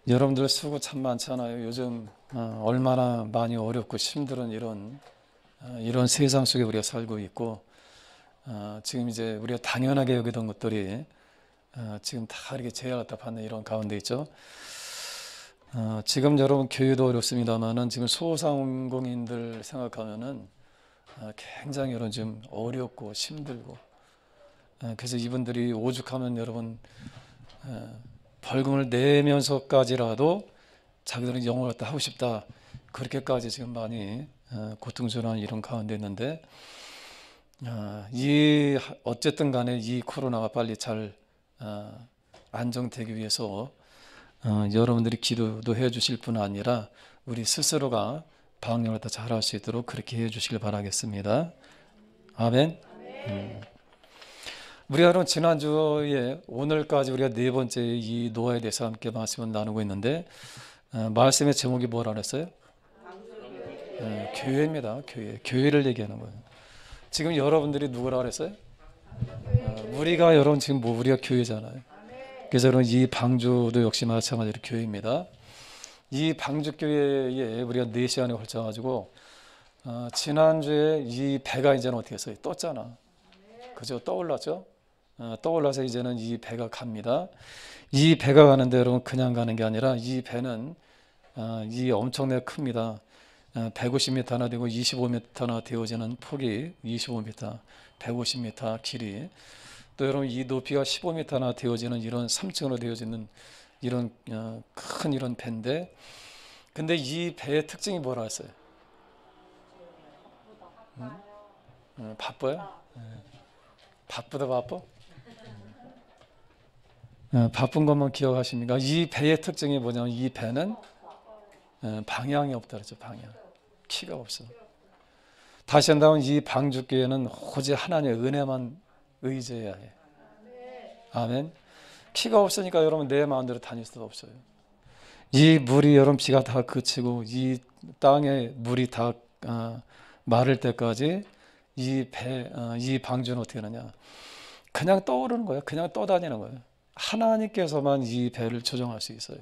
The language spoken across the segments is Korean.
여러분들 수고 참 많잖아요. 요즘 얼마나 많이 어렵고 힘든 이런 세상 속에 우리가 살고 있고, 지금 이제 우리가 당연하게 여기던 것들이 지금 다 이렇게 제약을 다 받는 이런 가운데 있죠. 지금 여러분 교회도 어렵습니다만은 지금 소상공인들 생각하면은 굉장히 여러분 지금 어렵고 힘들고, 그래서 이분들이 오죽하면 여러분 벌금을 내면서까지라도 자기들은 영어를 갖다 하고 싶다, 그렇게까지 지금 많이 고통스러운 이런 가운데 있는데, 어쨌든 간에 이 코로나가 빨리 잘 안정되기 위해서 여러분들이 기도도 해 주실 뿐 아니라 우리 스스로가 방역을 더 잘할 수 있도록 그렇게 해 주시길 바라겠습니다. 아멘. 우리가 그럼 지난주에 오늘까지 우리가 네 번째 이 노아에 대해서 함께 말씀을 나누고 있는데, 말씀의 제목이 뭐라 그랬어요? 교회입니다. 교회를 얘기하는 거예요. 지금 여러분들이 누구라 그랬어요? 우리가 여러분 지금 우리가 교회잖아요. 그래서 여러분 이 방주도 역시 마찬가지로 교회입니다. 이 방주교회에 우리가 4시간에 걸쳐가지고 지난주에 이 배가 이제는 어떻게 했어요? 떴잖아. 그죠? 떠올랐죠? 떠올라서 이제는 이 배가 갑니다. 이 배가 가는데 여러분 그냥 가는 게 아니라 이 배는 이 엄청나게 큽니다. 150m나 되고 25m나 되어지는 폭이 25m, 150m 길이, 또 여러분 이 높이가 15m나 되어지는 이런 3층으로 되어지는 이런 큰 이런 배인데, 근데 이 배의 특징이 뭐라 했어요? 바빠요? 바쁘다 바빠? 바쁜 것만 기억하십니까? 이 배의 특징이 뭐냐면 이 배는 방향이 없다 그랬죠. 방향. 키가 없어. 다시 한다면 이 방주교회는 오직 하나님의 은혜만 의지해야 해. 아멘. 키가 없으니까 여러분 내 마음대로 다닐 수도 없어요. 이 물이 여러분 비가 다 그치고 이 땅에 물이 다 마를 때까지 이 방주는 어떻게 하느냐? 그냥 떠오르는 거예요. 그냥 떠다니는 거예요. 하나님께서만 이 배를 조정할 수 있어요.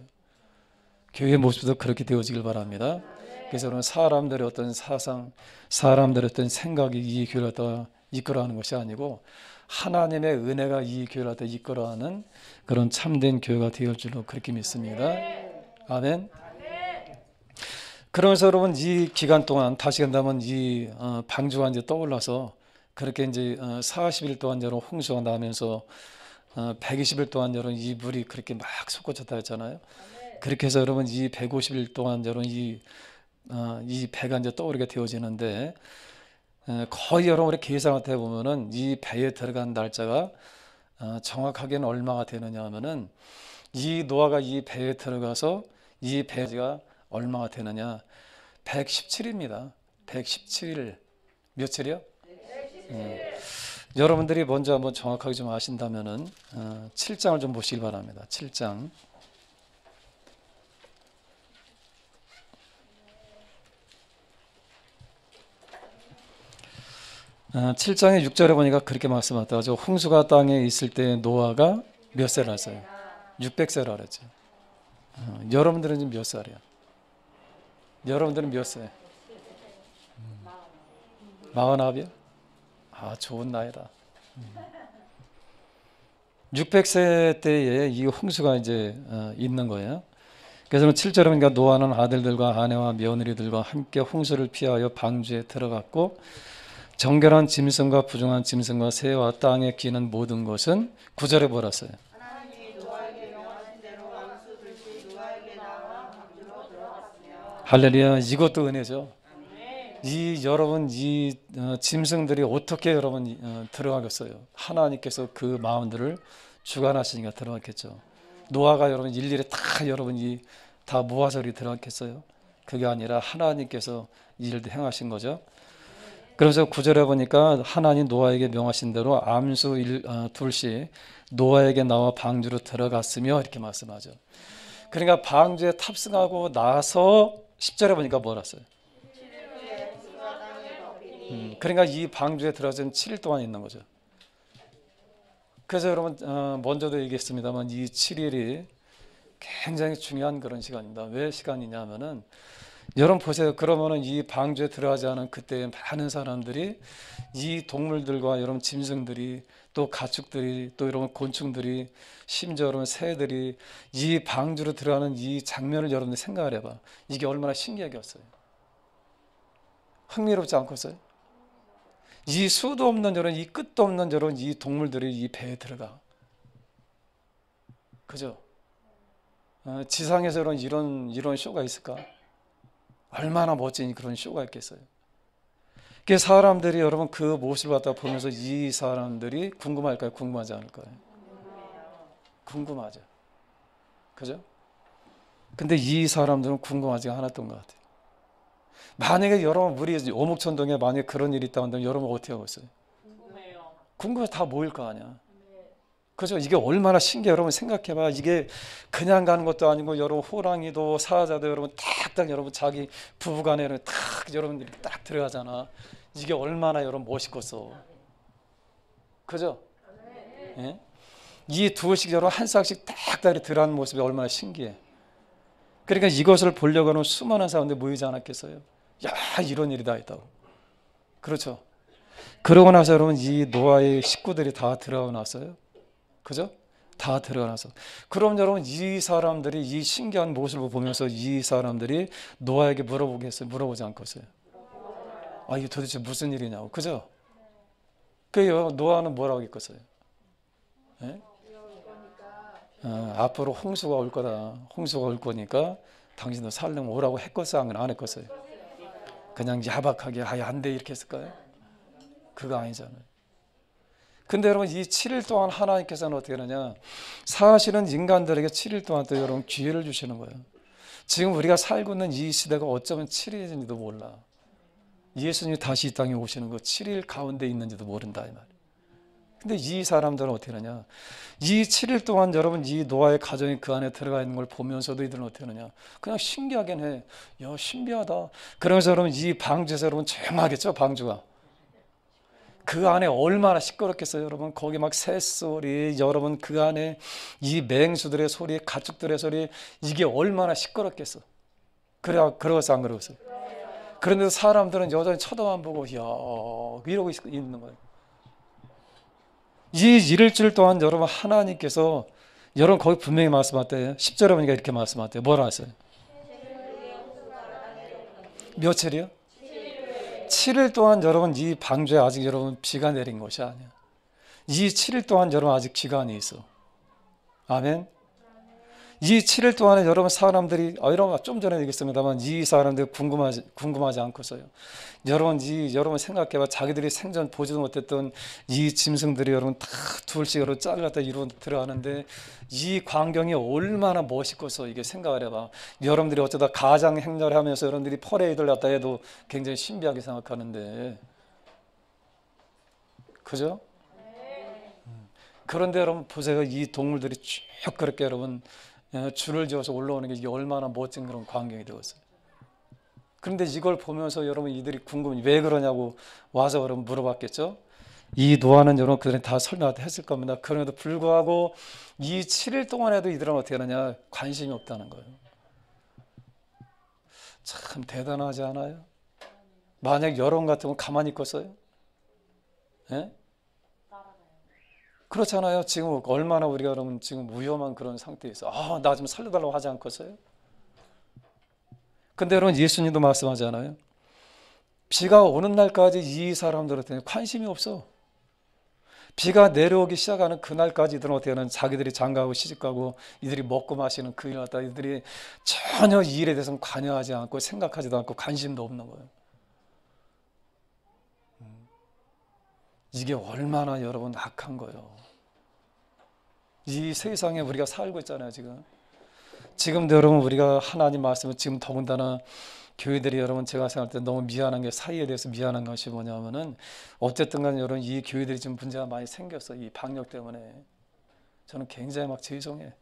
교회의 모습도 그렇게 되어지길 바랍니다. 그래서 여러분 사람들의 어떤 사상, 사람들의 어떤 생각이 이 교회를 다 이끌어가는 것이 아니고 하나님의 은혜가 이 교회를 다 이끌어가는 그런 참된 교회가 되을 줄로 그렇게 믿습니다. 아멘. 그러면서 여러분 이 기간 동안 다시 간다면 이 방주가 이제 떠올라서 그렇게 이제 40일 동안 여러분 홍수가 나면서 120일 동안 여러분 이 물이 그렇게 막 솟구쳤다 했잖아요. 그렇게 해서 여러분 이 150일 동안 여러분 이 배가 이제 떠오르게 되어지는데, 거의 여러분의 계산을 해 보면은 이 배에 들어간 날짜가 정확하게는 얼마가 되느냐 하면은 이 노아가 이 배에 들어가서 이 배가 얼마가 되느냐? 117입니다. 117일. 며칠이요? 여러분들이 먼저 한번 정확하게 좀 아신다면은 7장을 좀 보시기 바랍니다. 7장. 7장의 6절에 보니까 그렇게 말씀하셨다죠. 홍수가 땅에 있을 때 노아가 몇 세를 했어요? 600세라 그랬죠. 여러분들은 지금 몇 살이야? 여러분들은 몇 세? 49이요? 좋은 나이다. 600세 때에 이 홍수가 이제 있는 거예요. 그래서 7절에 보니까 노아는 아들들과 아내와 며느리들과 함께 홍수를 피하여 방주에 들어갔고, 정결한 짐승과 부정한 짐승과 새와 땅에 기는 모든 것은 9절에 뭐라 써요? 할렐루야. 이것도 은혜죠. 여러분 짐승들이 어떻게 여러분 들어가겠어요? 하나님께서 그 마음들을 주관하시니까 들어갔겠죠. 노아가 여러분 일일이 다 여러분 다 모아서 들어갔겠어요? 그게 아니라 하나님께서 이 일을 행하신 거죠. 그래서 9절에 보니까 하나님 노아에게 명하신 대로 암수 둘씩 노아에게 나와 방주로 들어갔으며 이렇게 말씀하죠. 그러니까 방주에 탑승하고 나서 10절에 보니까 뭐라 써요? 그러니까 이 방주에 들어가서 7일 동안 있는 거죠. 그래서 여러분 먼저도 얘기했습니다만 이 7일이 굉장히 중요한 그런 시간입니다. 왜 시간이냐면은 여러분 보세요. 그러면은 이 방주에 들어가지 않은 그때 많은 사람들이 이 동물들과 여러분 짐승들이 또 가축들이 또 여러분 곤충들이 심지어 여러분 새들이 이 방주로 들어가는 이 장면을 여러분들 생각을 해봐. 이게 얼마나 신기하겠어요. 흥미롭지 않겠어요? 이 수도 없는 여러분, 이 끝도 없는 여러분, 이 동물들이 이 배에 들어가. 그죠? 지상에서 이런 쇼가 있을까? 얼마나 멋진 그런 쇼가 있겠어요. 그 사람들이 여러분 그 모습을 갖다 보면서 이 사람들이 궁금할까요? 궁금하지 않을까요? 궁금하죠. 그죠? 근데 이 사람들은 궁금하지 않았던 것 같아요. 만약에 여러분 우리 오목천동에 만약에 그런 일이 있다고 한다면 여러분 어떻게 하고 있어요? 궁금해서 다 모일 거 아니야. 그죠? 이게 얼마나 신기해. 여러분 생각해봐. 이게 그냥 가는 것도 아니고 여러분 호랑이도 사자도 여러분 딱딱 여러분 자기 부부간에 딱 여러분들이 딱 들어가잖아. 이게 얼마나 여러분 멋있겠어. 그죠? 예? 이 두씩 여러분 한 쌍씩 딱딱 들어가는 모습이 얼마나 신기해. 그러니까 이것을 보려고 하는 수많은 사람들이 모이지 않았겠어요? 야, 이런 일이 다 있다고. 그렇죠? 그러고 나서 여러분 이 노아의 식구들이 다 들어가고 났어요. 그죠? 다 들어가서. 그럼 여러분 이 사람들이 이 신기한 모습을 보면서 이 사람들이 노아에게 물어보겠어요? 물어보지 않겠어요? 아, 이게 도대체 무슨 일이냐고. 그죠? 그 노아는 뭐라고 했겠어요? 예? 앞으로 홍수가 올 거다. 홍수가 올 거니까 당신도 살려면 오라고 했겠어요? 안 했겠어요? 그냥 야박하게 안 돼 이렇게 했을까요? 그거 아니잖아요. 근데 여러분 이 7일 동안 하나님께서는 어떻게 하느냐, 사실은 인간들에게 7일 동안 또 여러분 기회를 주시는 거예요. 지금 우리가 살고 있는 이 시대가 어쩌면 7일인지도 몰라. 예수님이 다시 이 땅에 오시는 거 7일 가운데 있는지도 모른다 이 말이에요. 근데 이 사람들은 어떻게 하느냐, 이 7일 동안 여러분 이 노아의 가정이 그 안에 들어가 있는 걸 보면서도 이들은 어떻게 하느냐, 그냥 신기하긴 해. 야, 신비하다. 그러면서 여러분 이 방주에서 여러분 조용하겠죠. 방주가 그 안에 얼마나 시끄럽겠어요, 여러분. 거기 막 새소리, 여러분 그 안에 이 맹수들의 소리, 가축들의 소리, 이게 얼마나 시끄럽겠어. 그러겠어, 안 그러겠어요? 그런데 사람들은 여전히 쳐다만 보고, 야, 이러고 있는 거예요. 이 일주일 동안 여러분 하나님께서, 여러분 거기 분명히 말씀하대요. 10절에 보니까 이렇게 말씀하대요. 뭐라 하세요? 며칠이요? 7일 동안 여러분 이 방주에 아직 여러분 비가 내린 것이 아니야. 이 7일 동안 여러분 아직 기간이 있어. 아멘. 이 7일 동안에 여러분 사람들이 여러분 좀 전에 얘기했습니다만 이 사람들 궁금하지 않고서요. 여러분 생각해봐. 자기들이 생전 보지도 못했던 이 짐승들이 여러분 다 둘씩 여러분 잘랐다 이루어 들어가는데 이 광경이 얼마나 멋있고서 이게 생각을 해봐. 여러분들이 어쩌다 가장 행렬을 하면서 여러분들이 퍼레이드를 갖다 해도 굉장히 신비하게 생각하는데, 그죠? 그런데 여러분 보세요. 이 동물들이 쭉 그렇게 여러분 줄을 지어서 올라오는 게 이게 얼마나 멋진 그런 광경이 되었어요. 그런데 이걸 보면서 여러분 이들이 궁금해 왜 그러냐고 와서 여러분 물어봤겠죠. 이 노아는 여러분 그들이 다 설명했을 겁니다. 그럼에도 불구하고 이 7일 동안에도 이들은 어떻게 하느냐, 관심이 없다는 거예요. 참 대단하지 않아요? 만약 여러분 같으면 가만히 있겠어요? 예? 그렇잖아요. 지금 얼마나 우리가 여러분 지금 위험한 그런 상태에 있어. 나 좀 살려달라고 하지 않겠어요? 근데 여러분 예수님도 말씀하잖아요. 비가 오는 날까지 이 사람들한테 관심이 없어. 비가 내려오기 시작하는 그날까지 이들은 어떻게 하는, 자기들이 장가하고 시집가고 이들이 먹고 마시는 그 일 갖다 이들이 전혀 이 일에 대해서는 관여하지 않고 생각하지도 않고 관심도 없는 거예요. 이게 얼마나 여러분 악한 거예요. 이 세상에 우리가 살고 있잖아요. 지금도 여러분 우리가 하나님 말씀을 지금 더군다나 교회들이 여러분 제가 생각할 때 너무 미안한 게, 사이에 대해서 미안한 것이 뭐냐면은 어쨌든 간에 여러분 이 교회들이 지금 문제가 많이 생겼어. 이 방역 때문에. 저는 굉장히 막 죄송해.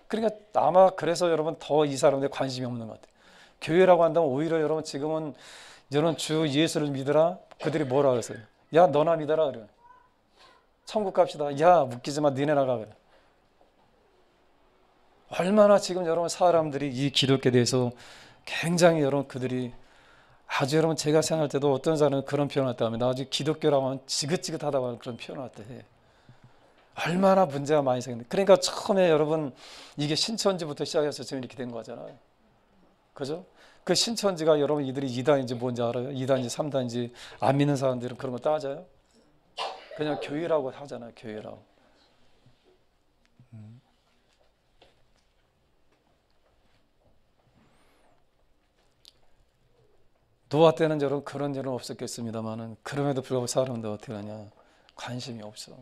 그러니까 아마 그래서 여러분 더 이 사람들에 관심이 없는 것 같아요. 교회라고 한다면 오히려 여러분 지금은 여러분 주 예수를 믿으라. 그들이 뭐라 그랬어요? 야, 너나 믿어라 그래. 천국 갑시다. 야, 웃기지 마. 니네 나가 그래. 얼마나 지금 여러분 사람들이 이 기독교에 대해서 굉장히 여러분 그들이 아주 여러분 제가 생각할 때도 어떤 사람은 그런 표현을 했다 하면 아주 기독교라고 하면 지긋지긋하다고 하는 그런 표현을 했다 해. 얼마나 문제가 많이 생겼는데 그러니까 처음에 여러분 이게 신천지부터 시작해서 지금 이렇게 된 거잖아요. 그죠? 그 신천지가 여러분 이들이 2단인지 뭔지 알아요? 2단인지 3단인지 안 믿는 사람들은 그런 거 따져요? 그냥 교회라고 하잖아요. 교회라고. 노아 때는 여러분 그런 일은 없었겠습니다만은 그럼에도 불구하고 사람들 어떻게 하냐? 관심이 없어.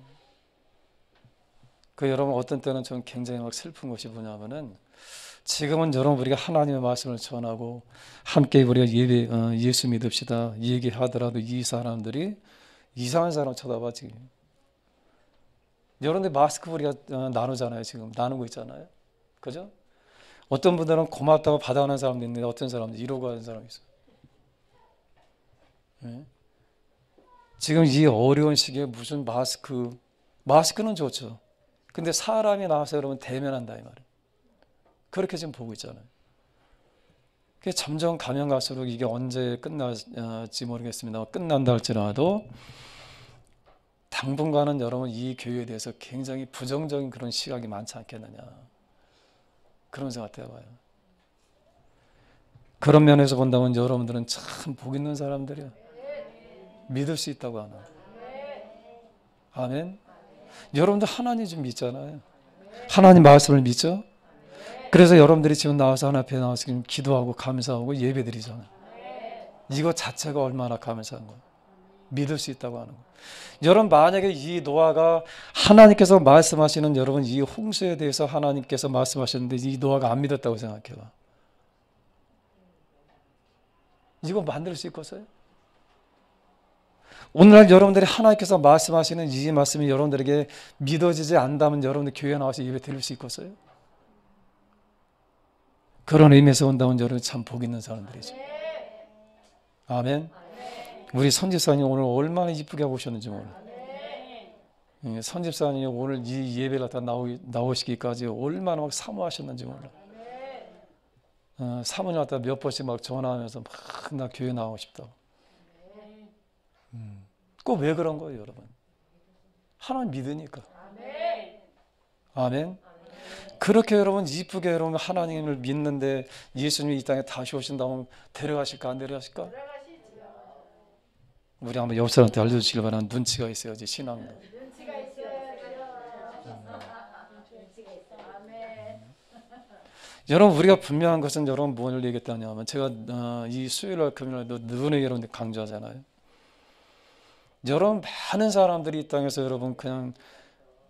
그 여러분 어떤 때는 좀 굉장히 막 슬픈 것이 뭐냐면은 지금은 여러분 우리가 하나님의 말씀을 전하고 함께 우리가 예수 믿읍시다 얘기하더라도 이 사람들이 이상한 사람 쳐다봐지. 여러분들 마스크 우리가 나누잖아요. 지금 나누고 있잖아요. 그죠? 어떤 분들은 고맙다고 받아가는 사람도 있는데 어떤 사람은 이러고 하는 사람이 있어요. 네? 지금 이 어려운 시기에 무슨 마스크는 좋죠. 근데 사람이 나와서 여러분 대면한다 이 말이에요. 그렇게 지금 보고 있잖아요. 그게 점점 가면 갈수록 이게 언제 끝날지 모르겠습니다. 끝난다 할지라도 당분간은 여러분 이 교회에 대해서 굉장히 부정적인 그런 시각이 많지 않겠느냐 그런 생각 해봐요. 그런 면에서 본다면 여러분들은 참 복 있는 사람들이야. 믿을 수 있다고 하나. 아멘. 여러분들 하나님 좀 믿잖아요. 하나님 말씀을 믿죠. 그래서 여러분들이 지금 나와서 하나님 앞에 나와서 지금 기도하고 감사하고 예배드리잖아요. 이거 자체가 얼마나 감사한 거예요. 믿을 수 있다고 하는 거예요. 여러분 만약에 이 노아가 하나님께서 말씀하시는 여러분 이 홍수에 대해서 하나님께서 말씀하셨는데 이 노아가 안 믿었다고 생각해봐. 이거 만들 수 있겠어요? 오늘날 여러분들이 하나님께서 말씀하시는 이 말씀이 여러분들에게 믿어지지 않다면 여러분들 교회에 나와서 예배 드릴 수 있겠어요? 그런 의미에서 온다면 여러분 참 복 있는 사람들이죠. 아멘. 우리 선집사님 오늘 얼마나 이쁘게 하고 오셨는지 오늘. 선집사님 오늘 이 예배를 갖다 나오시기까지 얼마나 막 사모하셨는지 몰라. 사모님 갖다 몇 번씩 막 전화하면서 막 나 교회 나오고 싶다고. 꼭 왜 그런 거예요, 여러분? 하나님 믿으니까. 아멘. 그렇게 여러분 이쁘게 여러분 하나님을 믿는데 예수님이 이 땅에 다시 오신다면 데려가실까 안 데려가실까? 우리 한번 옆 사람한테 알려주시길 바라는 눈치가 있어야지 신앙도. 여러분 우리가 분명한 것은 여러분 뭘 얘기했다냐면 제가 이 수요일날 금요일날도 누누이 여러분들 강조하잖아요. 여러분 많은 사람들이 이 땅에서 여러분 그냥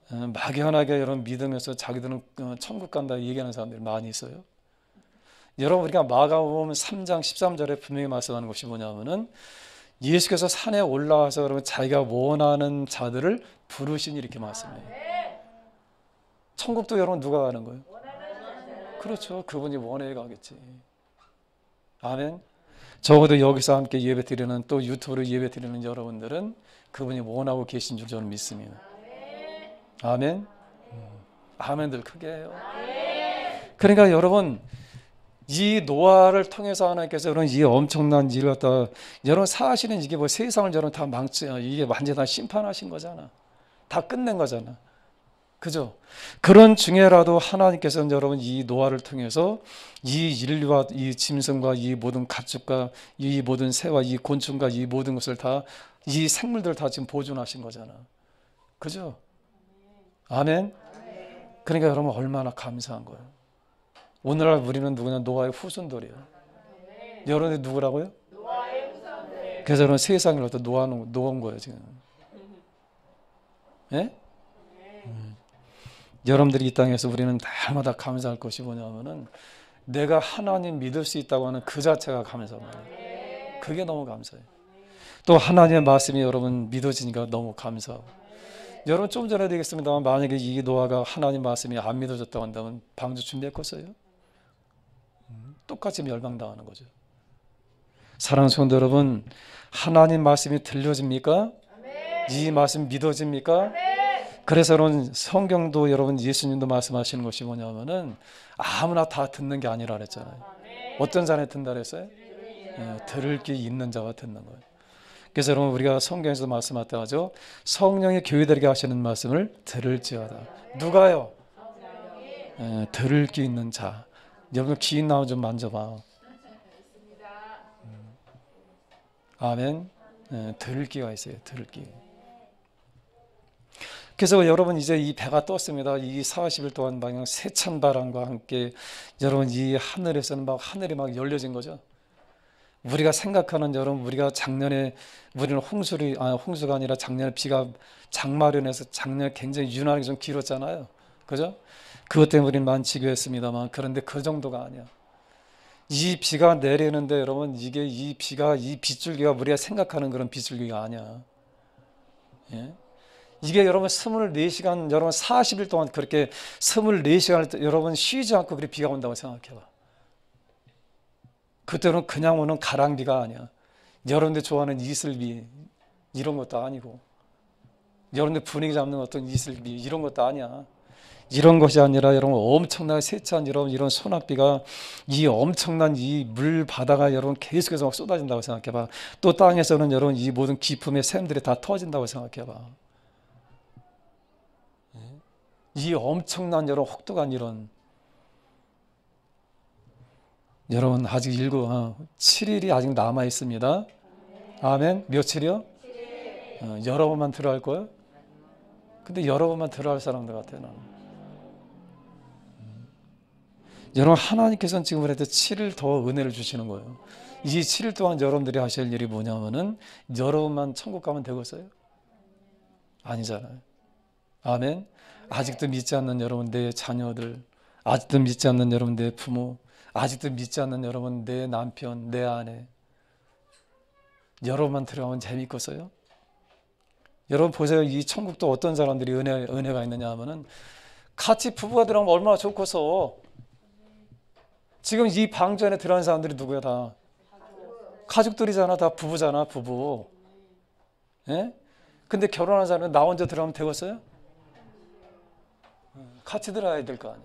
막연하게 여러분 믿으면서 자기들은 천국 간다 얘기하는 사람들이 많이 있어요. 여러분 우리가 마가복음 3장 13절에 분명히 말씀하는 것이 뭐냐면은 예수께서 산에 올라와서 여러분 자기가 원하는 자들을 부르시니 이렇게 말씀해요. 천국도 여러분 누가 가는 거예요? 그렇죠. 그분이 원해 가겠지. 아멘. 적어도 여기서 함께 예배 드리는 또 유튜브로 예배 드리는 여러분들은 그분이 원하고 계신 줄 저는 믿습니다. 아멘. 아멘들 크게 해요. 그러니까 여러분 이 노아를 통해서 하나님께서 여러분 이 엄청난 일을 갖다 여러분 사실은 이게 뭐 세상을 여러분 다 이게 완전히 다 심판하신 거잖아. 다 끝낸 거잖아. 그죠? 그런 중에라도 하나님께서는 여러분 이 노아를 통해서 이 인류와 이 짐승과 이 모든 가축과 이 모든 새와 이 곤충과 이 모든 것을 다 이 생물들 다 지금 보존하신 거잖아. 그죠? 아멘. 그러니까 여러분 얼마나 감사한 거예요. 오늘날 우리는 누구냐? 노아의 후손들이에요. 여러분이 누구라고요? 노아의 후손들. 그래서 여러분 세상을 갖다 놓은 거예요 지금. 예? 여러분들이 이 땅에서 우리는 날마다 감사할 것이 뭐냐면은 내가 하나님 믿을 수 있다고 하는 그 자체가 감사한 거예요. 그게 너무 감사해요. 또 하나님의 말씀이 여러분 믿어지니까 너무 감사하고. 여러분 좀 전에도 얘기했습니다만 만약에 이 노아가 하나님 말씀이 안 믿어졌다고 한다면 방주 준비했겠어요? 똑같이 멸망당하는 거죠. 사랑하는 성도 여러분, 하나님 말씀이 들려집니까? 이 말씀 믿어집니까? 그래서 여러분 성경도 여러분 예수님도 말씀하시는 것이 뭐냐면은 아무나 다 듣는 게 아니라 그랬잖아요. 어떤 자네 듣는다 그랬어요? 들을 귀 있는 자가 듣는 거예요. 그래서 여러분 우리가 성경에서 말씀하죠. 성령이 교회들에게 하시는 말씀을 들을지어다. 누가요? 들을 귀 있는 자. 여러분 귀 나오 좀 만져봐. 아멘. 들을 귀가 있어요. 들을 귀. 그래서 여러분 이제 이 배가 떴습니다. 이 40일 동안 막 세찬 바람과 함께 여러분 이 하늘에서는 막 하늘이 막 열려진 거죠. 우리가 생각하는 여러분 우리가 작년에 우리는 홍수가 아니라 작년에 비가 장마련해서 작년에 굉장히 유난하게 좀 길었잖아요. 그죠? 그것 때문에 우리는 많이 지교했습니다만 그런데 그 정도가 아니야. 이 비가 내리는데 여러분 이게 이 비가 이 빗줄기가 우리가 생각하는 그런 빗줄기가 아니야. 예? 이게 여러분 24시간 여러분 40일 동안 그렇게 24시간을 여러분 쉬지 않고 그렇게 비가 온다고 생각해봐. 그때는 그냥 오는 가랑비가 아니야. 여러분들 좋아하는 이슬비 이런 것도 아니고 여러분들 분위기 잡는 어떤 이슬비 이런 것도 아니야. 이런 것이 아니라 여러분 엄청나게 세찬 여러분 이런 소낙비가 이 엄청난 이 물 바다가 여러분 계속해서 막 쏟아진다고 생각해봐. 또 땅에서는 여러분 이 모든 기품의 샘들이 다 터진다고 생각해봐. 이 엄청난 여러분 혹독한 이런 여러분 아직 7일이 아직 남아 있습니다. 아멘. 며칠이요? 여러 번만 들어갈 거예요? 근데 여러 번만 들어갈 사람들 같아요. 나는. 여러분 하나님께서는 지금 우리한테 7일 더 은혜를 주시는 거예요. 이 7일 동안 여러분들이 하실 일이 뭐냐면은 여러 번만 천국 가면 되겠어요? 아니잖아요. 아멘. 아직도 믿지 않는 여러분 내 자녀들, 아직도 믿지 않는 여러분 내 부모, 아직도 믿지 않는 여러분 내 남편, 내 아내 여러분만 들어가면 재밌겠어요? 여러분 보세요. 이 천국도 어떤 사람들이 은혜가 있느냐 하면은 같이 부부가 들어가면 얼마나 좋겠어. 지금 이 방주 안에 들어가는 사람들이 누구야? 다 가족들이잖아. 다 부부잖아. 부부. 예? 근데 결혼한 사람은 나 혼자 들어가면 되겠어요? 같이 들어야 될 거 아니야.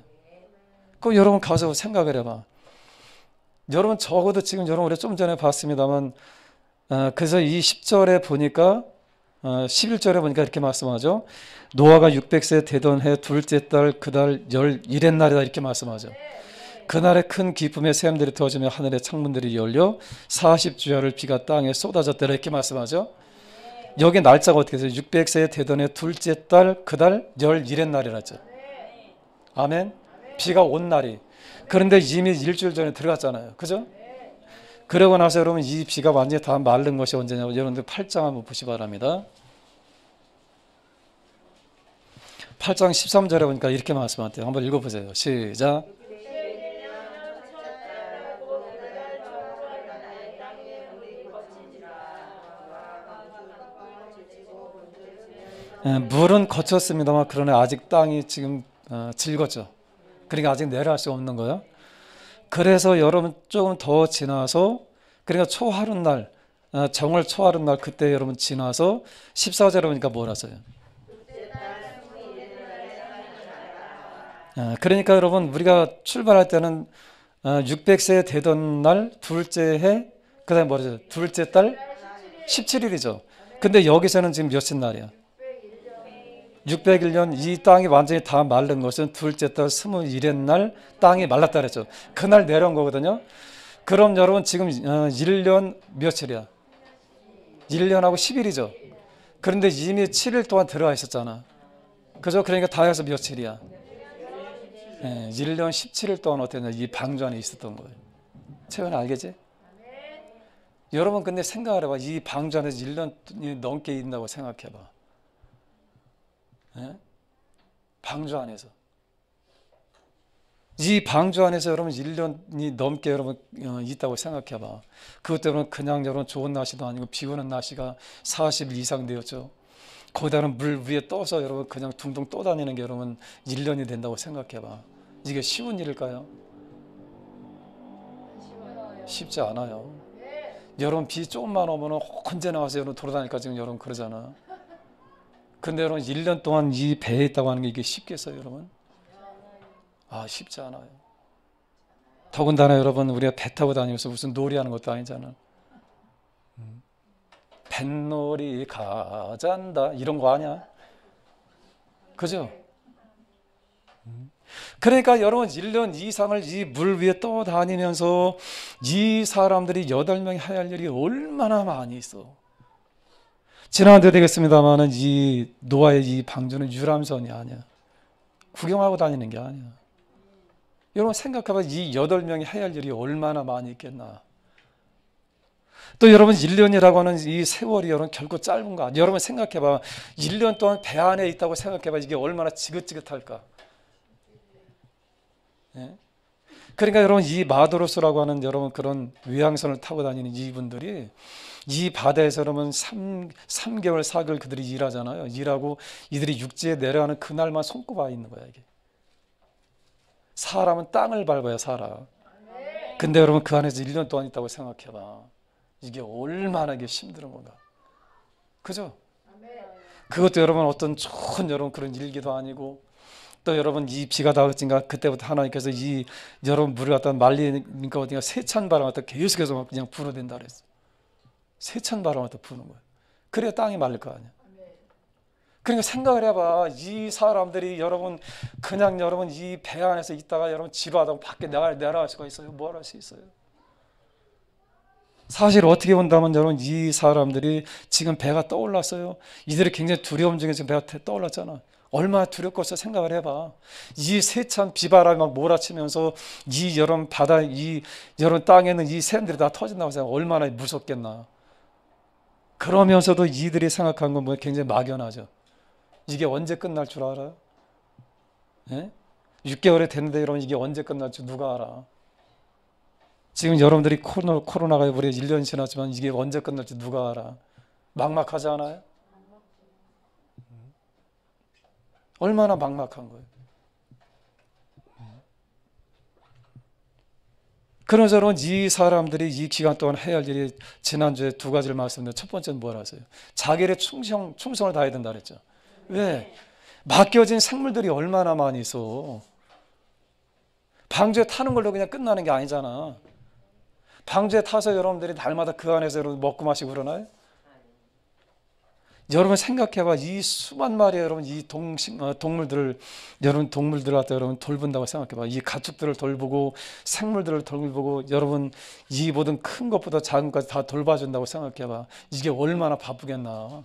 그럼 여러분 가서 생각을 해봐. 여러분 적어도 지금 여러분 우리 좀 전에 봤습니다만 그래서 이 10절에 보니까 11절에 보니까 이렇게 말씀하죠. 노아가 600세 되던 해 둘째 달 그달 11의 날이다 이렇게 말씀하죠. 그날에 큰 기쁨의 샘들이 터지며 하늘의 창문들이 열려 40주야를 비가 땅에 쏟아졌더라 이렇게 말씀하죠. 여기 날짜가 어떻게 돼요? 600세 되던 해 둘째 달 그달 11의 날이라죠. 아멘. 비가 온 날이. 그런데 이미 일주일 전에 들어갔잖아요. 그죠? 그러고 나서 여러분 이 비가 완전히 다 마른 것이 언제냐고 여러분들 8장 한번 보시 바랍니다. 8장 13절에 보니까 이렇게 말씀하대요. 한번 읽어보세요. 시작. 물은 거쳤습니다만 그러나 아직 땅이 지금 질거죠. 그러니까 아직 내려갈 수 없는 거예요. 그래서 여러분 조금 더 지나서 그러니까 초하룻날 정월 초하룻날 그때 여러분 지나서 14절에 보니까 뭐라 써요? 그러니까 여러분 우리가 출발할 때는 600세 되던 날 둘째 해 그 다음에 뭐죠? 둘째 달 17일이죠. 근데 여기서는 지금 몇째 날이야? 601년 이 땅이 완전히 다 마른 것은 둘째 달 21의 날 땅이 말랐다 그랬죠. 그날 내려온 거거든요. 그럼 여러분 지금 1년 며칠이야? 1년하고 10일이죠. 그런데 이미 7일 동안 들어가 있었잖아. 그죠? 그러니까 다 해서 며칠이야? 1년 17일 동안 어땠냐? 이 방주 안에 있었던 거예요. 채연아 알겠지? 여러분 근데 생각을 해봐. 이 방주 안에서 1년이 넘게 있다고 생각해봐. 방주 안에서 이 방주 안에서 여러분 1년이 넘게 여러분 있다고 생각해봐. 그것 때문에 그냥 여러분 좋은 날씨도 아니고 비 오는 날씨가 40일 이상 되었죠. 거기다는 물 위에 떠서 여러분 그냥 둥둥 떠다니는 게 여러분 1년이 된다고 생각해봐. 이게 쉬운 일일까요? 쉽지 않아요. 여러분 비 조금만 오면 언제 나와서 여러분 돌아다닐까 지금 여러분 그러잖아. 근데 여러분 1년 동안 이 배에 있다고 하는 게 이게 쉽겠어요, 여러분? 쉽지 않아요. 더군다나 여러분 우리가 배 타고 다니면서 무슨 놀이하는 것도 아니잖아. 뱃놀이 가잔다 이런 거 아니야? 그죠? 그러니까 여러분 1년 이상을 이 물 위에 떠다니면서 이 사람들이 8명이 해야 할 일이 얼마나 많이 있어. 지난주에 되겠습니다만은 이 노아의 이 방주는 유람선이 아니야. 구경하고 다니는 게 아니야. 여러분 생각해봐. 이 8명이 해야 할 일이 얼마나 많이 있겠나. 또 여러분 1년이라고 하는 이 세월이 여러분 결코 짧은 거 아니야. 여러분 생각해봐. 1년 동안 배 안에 있다고 생각해봐. 이게 얼마나 지긋지긋할까. 예? 그러니까 여러분 이 마도로스라고 하는 여러분 그런 외항선을 타고 다니는 이분들이 이 바다에서 여러분 3개월 4개월 그들이 일하잖아요. 일하고 이들이 육지에 내려가는 그날만 손꼽아 있는 거야 이게. 사람은 땅을 밟아야 살아. 근데 여러분 그 안에서 1년 동안 있다고 생각해봐. 이게 얼마나 이게 힘든 건가. 그죠? 그것도 여러분 어떤 좋은 여러분 그런 일기도 아니고 또 여러분 이 비가 닿았으니까 그때부터 하나님께서 이 여러분 물을 갖다 말리니까 어디가 세찬 바람 갖다 계속해서 그냥 불어댄다 그랬어. 세찬 바람 갖다 부는 거야. 그래야 땅이 말릴 거 아니야. 그러니까 생각을 해봐. 이 사람들이 여러분 그냥 여러분 이 배 안에서 있다가 여러분 지루하다고 밖에 내려갈 수가 있어요? 뭘 할 수 있어요? 사실 어떻게 본다면 여러분 이 사람들이 지금 배가 떠올랐어요. 이들이 굉장히 두려움 중에 지금 배가 떠올랐잖아. 얼마나 두렵겠어 생각을 해봐. 이 세찬 비바람이 막 몰아치면서 이 여러분 바다 이 여러분 땅에 있는 이 샘들이 다 터진다고 생각 얼마나 무섭겠나. 그러면서도 이들이 생각한 건 뭐 굉장히 막연하죠. 이게 언제 끝날 줄 알아요? 예? 6개월이 됐는데 여러분 이게 언제 끝날 줄 누가 알아? 지금 여러분들이 코로나가 우리 1년 지났지만 이게 언제 끝날지 누가 알아? 막막하지 않아요? 얼마나 막막한 거예요. 그러면서 여러분 이 사람들이 이 기간 동안 해야 할 일이 지난주에 2가지를 말씀드렸는데 첫 번째는 뭘 하세요? 자기의 충성을 다해야 된다 그랬죠. 왜? 맡겨진 생물들이 얼마나 많이 있어. 방주에 타는 걸로 그냥 끝나는 게 아니잖아. 방주에 타서 여러분들이 날마다 그 안에서 여러분 먹고 마시고 그러나요? 여러분 생각해봐. 이 수만 마리의 여러분 이 동물들을 여러분 동물들 갖다 여러분 돌본다고 생각해봐. 이 가축들을 돌보고 생물들을 돌보고 여러분 이 모든 큰 것보다 작은 것까지 다 돌봐준다고 생각해봐. 이게 얼마나 바쁘겠나.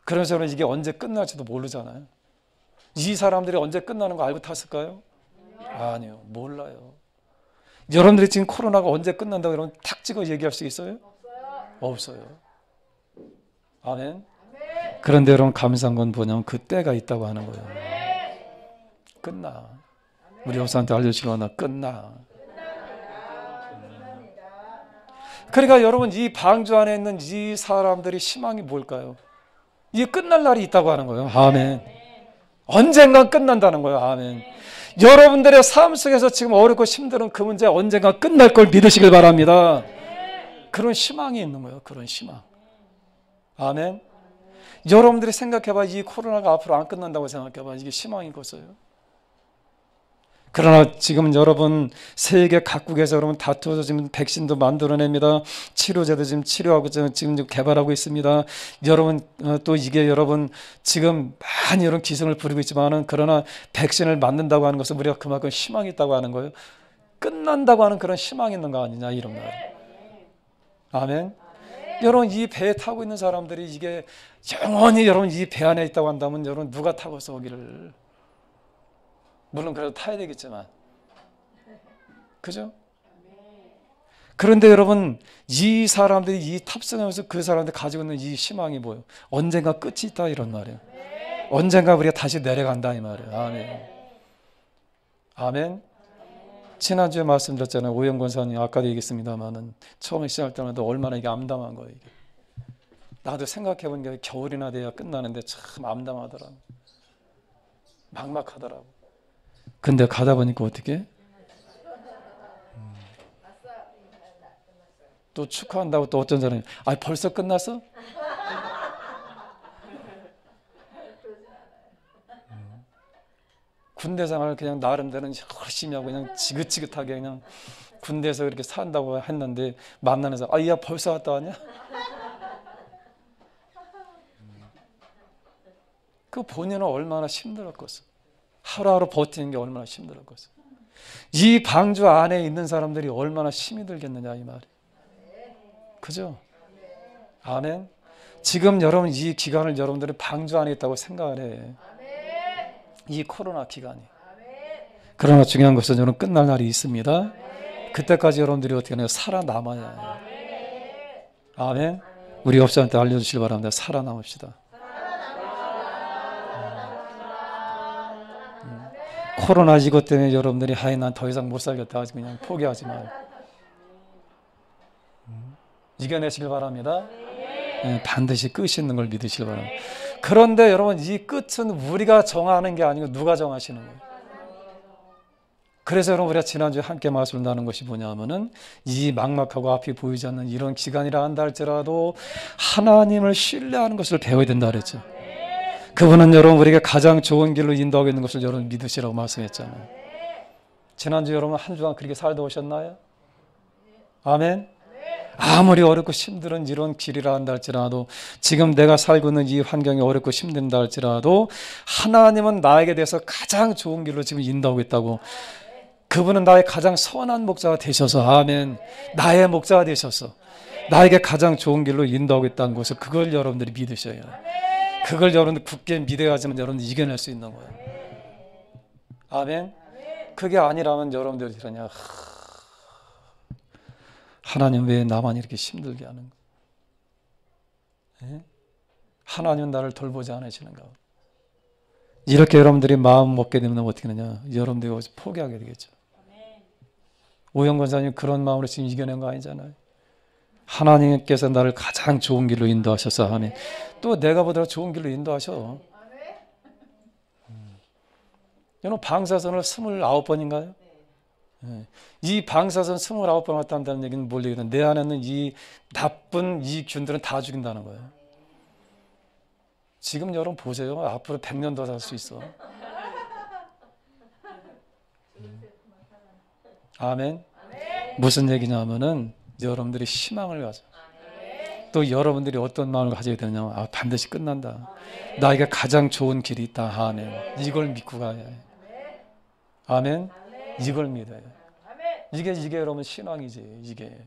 그래서 이게 언제 끝날지도 모르잖아요. 이 사람들이 언제 끝나는 거 알고 탔을까요? 아니요, 몰라요. 여러분들이 지금 코로나가 언제 끝난다고 여러분 탁 찍어 얘기할 수 있어요? 없어요. 아멘. 그런데 여러분 감사한 건 뭐냐면 그 때가 있다고 하는 거예요. 끝나. 우리 목사한테 알려주시거나 끝나. 그러니까 여러분 이 방주 안에 있는 이 사람들이 희망이 뭘까요? 이게 끝날 날이 있다고 하는 거예요. 아멘. 언젠간 끝난다는 거예요. 아멘. 여러분들의 삶 속에서 지금 어렵고 힘든 그 문제 언젠가 끝날 걸 믿으시길 바랍니다. 그런 희망이 있는 거예요. 그런 희망. 아멘. 여러분들이 생각해봐. 이 코로나가 앞으로 안 끝난다고 생각해봐. 이게 희망이겠어요? 그러나 지금 여러분 세계 각국에서 여러분 다투어서 지금 백신도 만들어냅니다. 치료제도 지금 치료하고 지금 개발하고 있습니다. 여러분 또 이게 여러분 지금 많이 여러분 기승을 부리고 있지만은 그러나 백신을 맞는다고 하는 것은 우리가 그만큼 희망이 있다고 하는 거예요. 끝난다고 하는 그런 희망이 있는 거 아니냐 이런 말. 아멘. 여러분 이 배에 타고 있는 사람들이 이게 영원히 여러분 이 배 안에 있다고 한다면 여러분 누가 타고서 오기를. 물론 그래도 타야 되겠지만 그죠? 그런데 여러분 이 사람들이 이 탑승하면서 그 사람들 가지고 있는 이 희망이 뭐예요? 언젠가 끝이 있다 이런 말이에요. 언젠가 우리가 다시 내려간다 이 말이에요. 아멘. 아멘. 지난주에 말씀드렸잖아요. 오영 권사님 아까도 얘기했습니다만은 처음에 시작할 때마다 얼마나 이게 암담한 거예요. 이게. 나도 생각해본 게 겨울이나 돼야 끝나는데 참 암담하더라고. 막막하더라고. 근데 가다 보니까 어떻게? 또 축하한다고 또 어떤 사람이 벌써 끝났어? 군대 생활 그냥 나름대로 열심히 하고 그냥 지긋지긋하게 그냥 군대에서 그렇게 산다고 했는데 만나는 사람, 야 벌써 왔다 왔냐? 그 본인은 얼마나 힘들었겠어. 하루하루 버티는 게 얼마나 힘들었겠어. 이 방주 안에 있는 사람들이 얼마나 힘이 들겠느냐 이 말이. 그죠? 아멘. 지금 여러분 이 기간을 여러분들이 방주 안에 있다고 생각을 해. 이 코로나 기간이. 그러나 중요한 것은 여러분 끝날 날이 있습니다. 그때까지 여러분들이 어떻게 하냐? 살아남아야 해요. 아멘. 우리 옆사람한테 알려주시기 바랍니다. 살아남읍시다. 코로나 이것 때문에 여러분들이 난 더 이상 못 살겠다 하지 그냥 포기하지 마요. 이겨내시길 바랍니다. 반드시 끝이 있는 걸 믿으시길 바랍니다. 그런데 여러분 이 끝은 우리가 정하는 게 아니고 누가 정하시는 거예요. 그래서 여러분 우리가 지난주에 함께 말씀을 나눈 것이 뭐냐면은 이 막막하고 앞이 보이지 않는 이런 기간이라 한다 할지라도 하나님을 신뢰하는 것을 배워야 된다 그랬죠. 그분은 여러분 우리에게 가장 좋은 길로 인도하고 있는 것을 여러분 믿으시라고 말씀했잖아요. 지난주 여러분 한 주간 그렇게 살다 오셨나요? 아멘. 아무리 어렵고 힘든 이런 길이라 한다 할지라도 지금 내가 살고 있는 이 환경이 어렵고 힘든다 할지라도 하나님은 나에게 대해서 가장 좋은 길로 지금 인도하고 있다고. 그분은 나의 가장 선한 목자가 되셔서 아멘. 나의 목자가 되셔서 나에게 가장 좋은 길로 인도하고 있다는 것을 그걸 여러분들이 믿으셔야 해요. 그걸 여러분들 굳게 믿어야지만 여러분들 이겨낼 수 있는 거예요. 아멘. 그게 아니라면 여러분들이 그러냐 하나님 왜 나만 이렇게 힘들게 하는 거야? 하나님 나를 돌보지 않으시는가? 이렇게 여러분들이 마음 먹게 되면 어떻게 되냐? 여러분들이 포기하게 되겠죠. 오영 권사님 그런 마음으로 지금 이겨낸 거 아니잖아요. 하나님께서 나를 가장 좋은 길로 인도하셔서 하면 또 내가 보다 좋은 길로 인도하셔. 여러분 방사선을 29번인가요? 이 방사선 29번 왔다 한다는 얘기는 뭘 얘기하는 내 안에 있는 이 나쁜 이 균들은 다 죽인다는 거예요. 지금 여러분 보세요. 앞으로 100년 더 살 수 있어. 아멘. 무슨 얘기냐면은 여러분들이 희망을 가져. 또 여러분들이 어떤 마음을 가져야 되느냐? 반드시 끝난다. 나에게 가장 좋은 길이 있다. 아멘. 이걸 믿고 가야 해. 아멘. 이걸 믿어요. 이게 여러분 신앙이지. 이게.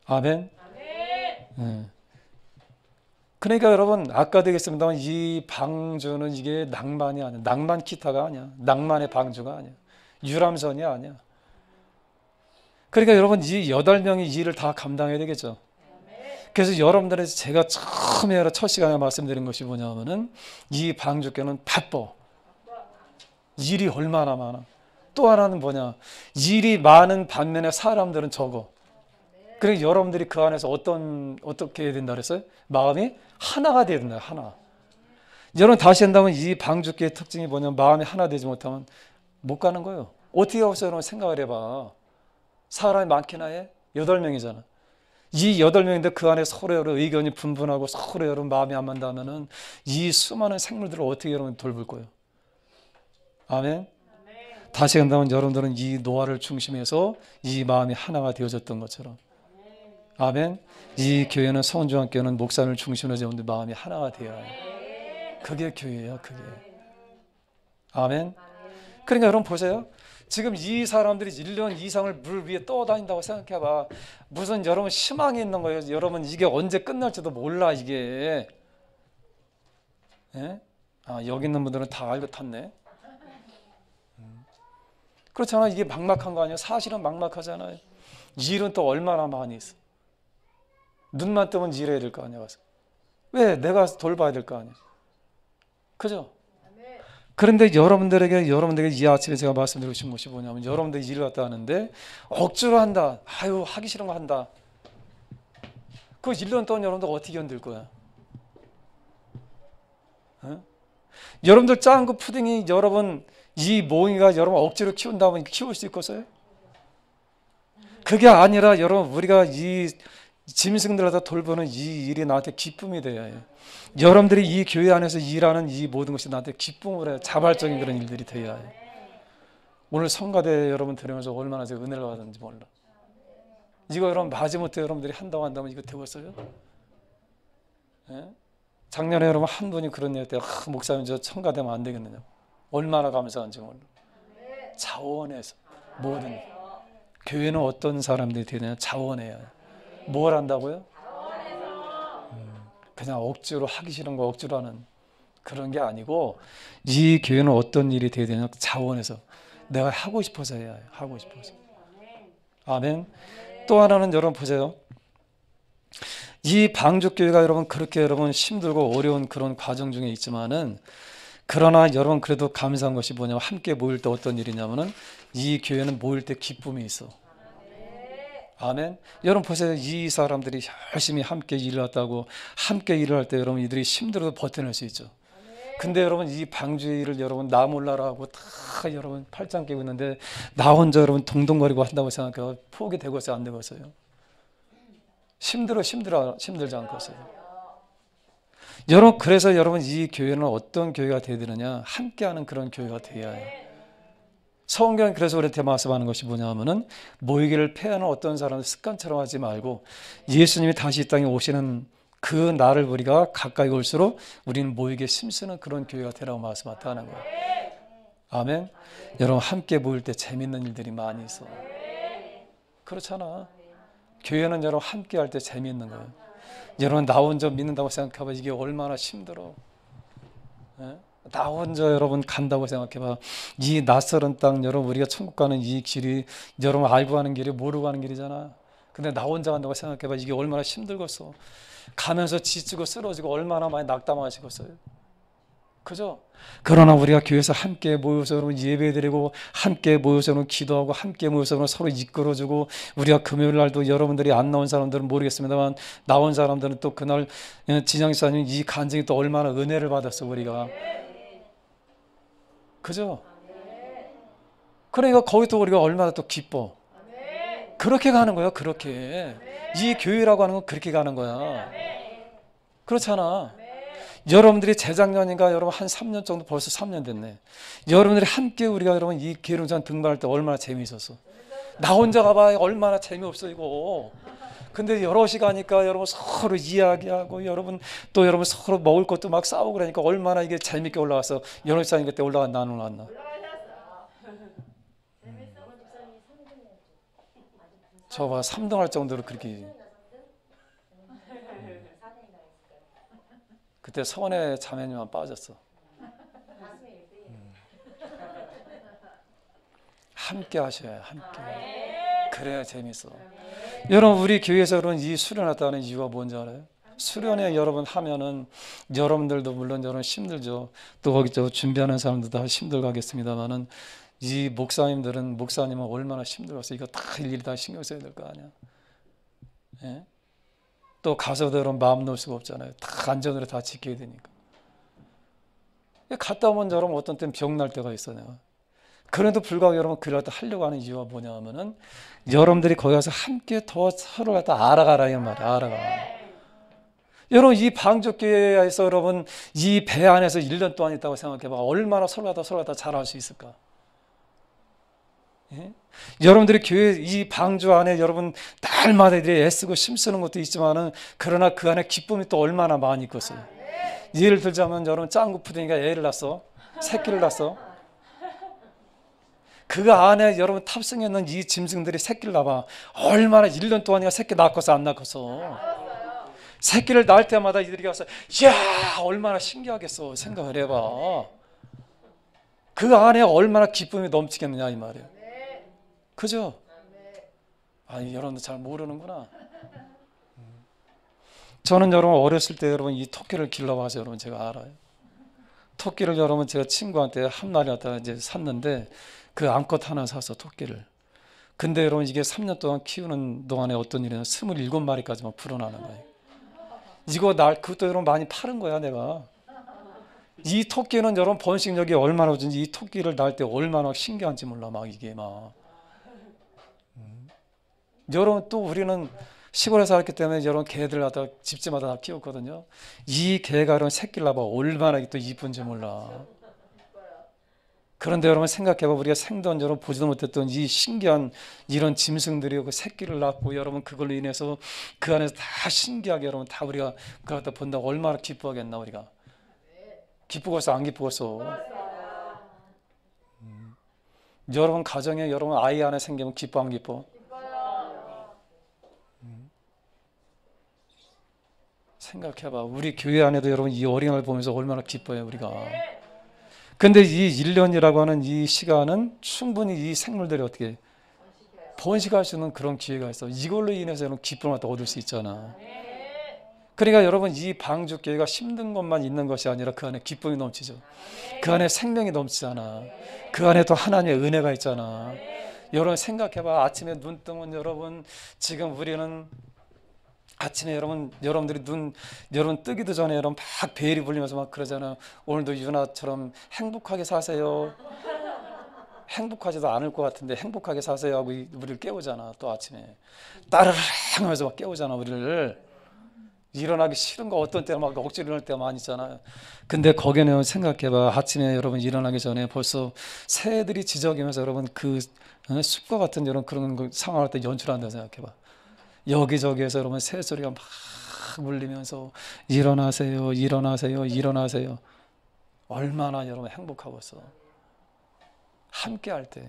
아멘. 그러니까 여러분 아까도 얘기했습니다만 이 방주는 이게 낭만이 아니야. 낭만 기타가 아니야. 낭만의 방주가 아니야. 유람선이 아니야. 그러니까 여러분 이 8명이 이 일을 다 감당해야 되겠죠. 그래서 여러분들에게 제가 처음에 첫 시간에 말씀드린 것이 뭐냐면은 이 방주교는 바빠. 일이 얼마나 많아. 또 하나는 뭐냐. 일이 많은 반면에 사람들은 적어. 그러니까 여러분들이 그 안에서 어떻게 해야 된다 그랬어요? 마음이 하나가 돼야 된다. 하나. 여러분 다시 한다면 이 방주교의 특징이 뭐냐면 마음이 하나 되지 못하면 못 가는 거예요. 어떻게 하고서 여러분 생각을 해봐. 사람이 많기나 해? 8명이잖아. 이 8명인데 그 안에 서로 여러 의견이 분분하고 서로 여러 마음이 안 맞다면은 이 수많은 생물들을 어떻게 여러분 돌볼 거예요? 아멘. 다시 한다면 여러분들은 이 노아를 중심해서 이 마음이 하나가 되어졌던 것처럼. 아멘. 이 교회는 성원중앙교회는 목사를 중심으로 여러분들 마음이 하나가 되어야 해요. 그게 교회예요. 그게. 아멘. 그러니까 여러분 보세요. 지금 이 사람들이 1년 이상을 물 위에 떠다닌다고 생각해봐. 무슨 여러분 희망이 있는 거예요. 여러분 이게 언제 끝날지도 몰라 이게. 예? 여기 있는 분들은 다 알고 탔네. 그렇잖아. 이게 막막한 거 아니야. 사실은 막막하잖아요. 일은 또 얼마나 많이 있어. 눈만 뜨면 일해야 될 거 아니야. 가서. 왜? 내가 돌봐야 될 거 아니야. 그죠? 그런데 여러분들에게 이 아침에 제가 말씀드리고 싶은 것이 뭐냐면 여러분들이 일을 갖다 하는데 억지로 한다. 하기 싫은 거 한다. 그 1년 동안 여러분들 어떻게 견딜 거야? 어? 여러분들 짠 그 푸딩이 여러분 이 몽이가 여러분 억지로 키운다면 키울 수 있겠어요? 그게 아니라 여러분 우리가 이 짐승들마다 돌보는 이 일이 나한테 기쁨이 되어야 해요. 여러분들이 이 교회 안에서 일하는 이 모든 것이 나한테 기쁨을 해요. 자발적인 그런 일들이 되어야 해요. 오늘 성가대 여러분 들으면서 얼마나 제가 은혜를 받았는지 몰라. 이거 여러분 마지못해 여러분들이 한다고 한다면 이거 되겠어요? 예? 작년에 여러분 한 분이 그런 얘기 때문에 목사님 저 성가대면 안 되겠느냐. 얼마나 감사한지 몰라. 자원해서 모든 교회는 어떤 사람들이 되느냐. 자원해야 해요. 뭘 한다고요? 그냥 억지로 하기 싫은 거 억지로 하는 그런 게 아니고 이 교회는 어떤 일이 돼야 되냐. 자원해서 내가 하고 싶어서 해야 해요. 하고 싶어서. 아멘. 또 하나는 여러분 보세요. 이 방주교회가 여러분 그렇게 여러분 힘들고 어려운 그런 과정 중에 있지만은 그러나 여러분 그래도 감사한 것이 뭐냐면 함께 모일 때 어떤 일이냐면은 이 교회는 모일 때 기쁨이 있어. 아멘. 여러분 보세요. 이 사람들이 열심히 함께 일을 했다고 함께 일을 할 때 여러분 이들이 힘들어도 버텨낼 수 있죠. 근데 여러분 이 방주의 일을 여러분 나 몰라라 하고 다 여러분 팔짱 끼고 있는데 나 혼자 여러분 동동거리고 한다고 생각해요. 포기되겠어요? 안 되겠어요? 힘들지 않겠어요? 여러분 그래서 여러분 이 교회는 어떤 교회가 되어야 되느냐. 함께하는 그런 교회가 되어야 해요. 성경이 그래서 우리한테 말씀하는 것이 뭐냐면은 모이기를 패하는 어떤 사람을 습관처럼 하지 말고 예수님이 다시 이 땅에 오시는 그 날을 우리가 가까이 올수록 우리는 모이기에 힘쓰는 그런 교회가 되라고 말씀하는 거예요. 아멘. 여러분 함께 모일 때 재밌는 일들이 많이 있어. 그렇잖아. 교회는 여러분 함께 할 때 재미있는 거예요. 여러분 나 혼자 믿는다고 생각해봐. 이게 얼마나 힘들어. 예? 나 혼자 여러분 간다고 생각해봐. 이 낯설은 땅 여러분 우리가 천국 가는 이 길이 여러분 알고 가는 길이 모르고 가는 길이잖아. 근데 나 혼자 간다고 생각해봐. 이게 얼마나 힘들겠어. 가면서 지치고 쓰러지고 얼마나 많이 낙담하시겠어요. 그죠? 그러나 우리가 교회에서 함께 모여서 여러분 예배드리고 함께 모여서 여러분 기도하고 함께 모여서 여러분 서로 이끌어주고 우리가 금요일 날도 여러분들이 안 나온 사람들은 모르겠습니다만 나온 사람들은 또 그날 진양사님 이 간증이 또 얼마나 은혜를 받았어 우리가. 그죠? 그러니까 거기서 우리가 얼마나 또 기뻐. 그렇게 가는 거야. 그렇게 이 교회라고 하는 건 그렇게 가는 거야. 그렇잖아. 여러분들이 재작년인가 여러분 한 3년 정도 벌써 3년 됐네. 여러분들이 함께 우리가 여러분 이 계룡산 등반할 때 얼마나 재미있었어. 나 혼자 가봐야 얼마나 재미없어 이거. 근데 여럿이 가니까 여러분 서로 이야기하고 여러분 또 여러분 서로 먹을 것도 막 싸우고 그러니까 얼마나 이게 재밌게 올라갔어. 여럿이 그때 올라간 나는 올라갔나. 저 봐 3등 할 정도로 그렇게. 그때 서원의 자매님만 빠졌어. 함께 하셔야 함께. 그래야 재밌어. 여러분 우리 교회에서 그런 이 수련했다는 이유가 뭔지 알아요? 수련회 여러분 하면은 여러분들도 물론 여러분 힘들죠. 또 거기 저 준비하는 사람도 다 힘들고 하겠습니다만은 이 목사님은 얼마나 힘들었어. 이거 다 일일이 다 신경 써야 될 거 아니야. 예? 또 가서도 여러분 마음 놓을 수가 없잖아요. 다 안전으로 다 지켜야 되니까. 갔다 오면 여러분 어떤 때는 병 날 때가 있어 내가. 그래도 불구하고 여러분 그걸 갖다 하려고 하는 이유가 뭐냐 하면은 여러분들이 거기 가서 함께 더 서로 갖다 알아가라 이 말이야. 알아가. 여러분 이 방주교회에서 여러분 이 배 안에서 1년 동안 있다고 생각해봐. 얼마나 서로 갖다 잘할 수 있을까? 예? 여러분들이 교회 이 방주 안에 여러분 날마다 애쓰고 힘쓰는 것도 있지만은 그러나 그 안에 기쁨이 또 얼마나 많이 있겠어요. 예를 들자면 여러분 짱구푸딩이가 애를 낳았어. 새끼를 낳았어. 그 안에 여러분 탑승했는 이 짐승들이 새끼를 낳아. 얼마나 1년 동안이나 새끼 낳았겠어 안 낳았겠어. 새끼를 낳을 때마다 이들이 가서 이야 얼마나 신기하겠어 생각을 해봐. 그 안에 얼마나 기쁨이 넘치겠느냐 이 말이에요. 그죠? 아니 여러분들 잘 모르는구나. 저는 여러분 어렸을 때 여러분 이 토끼를 길러봐서 여러분 제가 알아요. 토끼를 여러분 제가 친구한테 한 마리 갖다가 이제 샀는데 그 암컷 하나 사서 토끼를. 근데 여러분 이게 3년 동안 키우는 동안에 어떤 일이냐면 27마리까지만 불어나는 거예요. 이거 그것도 여러분 많이 파는 거야 내가. 이 토끼는 여러분 번식력이 얼마나 좋은지 이 토끼를 낳을 때 얼마나 신기한지 몰라 막 이게 막. 여러분 또 우리는 시골에 살았기 때문에 여러분 개들 갖다 집집마다 다 키웠거든요. 이 개가 이런 새끼를 낳아 얼마나 또 이쁜지 몰라. 그런데 여러분 생각해봐. 우리가 생전 여러분 보지도 못했던 이 신기한 이런 짐승들이 그 새끼를 낳고 여러분 그걸로 인해서 그 안에서 다 신기하게 여러분 다 우리가 그걸 갖다 본다고 얼마나 기뻐하겠나 우리가. 기쁘겠어 안 기쁘겠어? 여러분 가정에 여러분 아이 하나 생기면 기뻐 안 기뻐? 생각해봐. 우리 교회 안에도 여러분 이 어린아이를 보면서 얼마나 기뻐해요 우리가. 근데 이 1년이라고 하는 이 시간은 충분히 이 생물들이 어떻게 번식할 수 있는 그런 기회가 있어. 이걸로 인해서 여러분 기쁨을 얻을 수 있잖아. 그러니까 여러분 이 방주교회가 힘든 것만 있는 것이 아니라 그 안에 기쁨이 넘치죠. 그 안에 생명이 넘치잖아. 그 안에 또 하나님의 은혜가 있잖아. 여러분 생각해봐. 아침에 눈 뜨면 여러분 지금 우리는 아침에 여러분들이 여러분 뜨기도 전에 여러분 막 베일이 불리면서 막 그러잖아요. 오늘도 유나처럼 행복하게 사세요. 행복하지도 않을 것 같은데 행복하게 사세요 하고 우리를 깨우잖아. 또 아침에 따르릉 하면서 막 깨우잖아 우리를. 일어나기 싫은 거 어떤 때는 막 억지로 일어날 때가 많이 있잖아요. 근데 거기는 생각해봐. 아침에 여러분 일어나기 전에 벌써 새들이 지저귀면서 여러분 그 숲과 같은 이런 그런 상황을 때 연출한다 생각해봐. 여기저기에서 여러분 새소리가 막 울리면서 일어나세요, 일어나세요, 일어나세요. 얼마나 여러분 행복하겠어. 함께 할 때.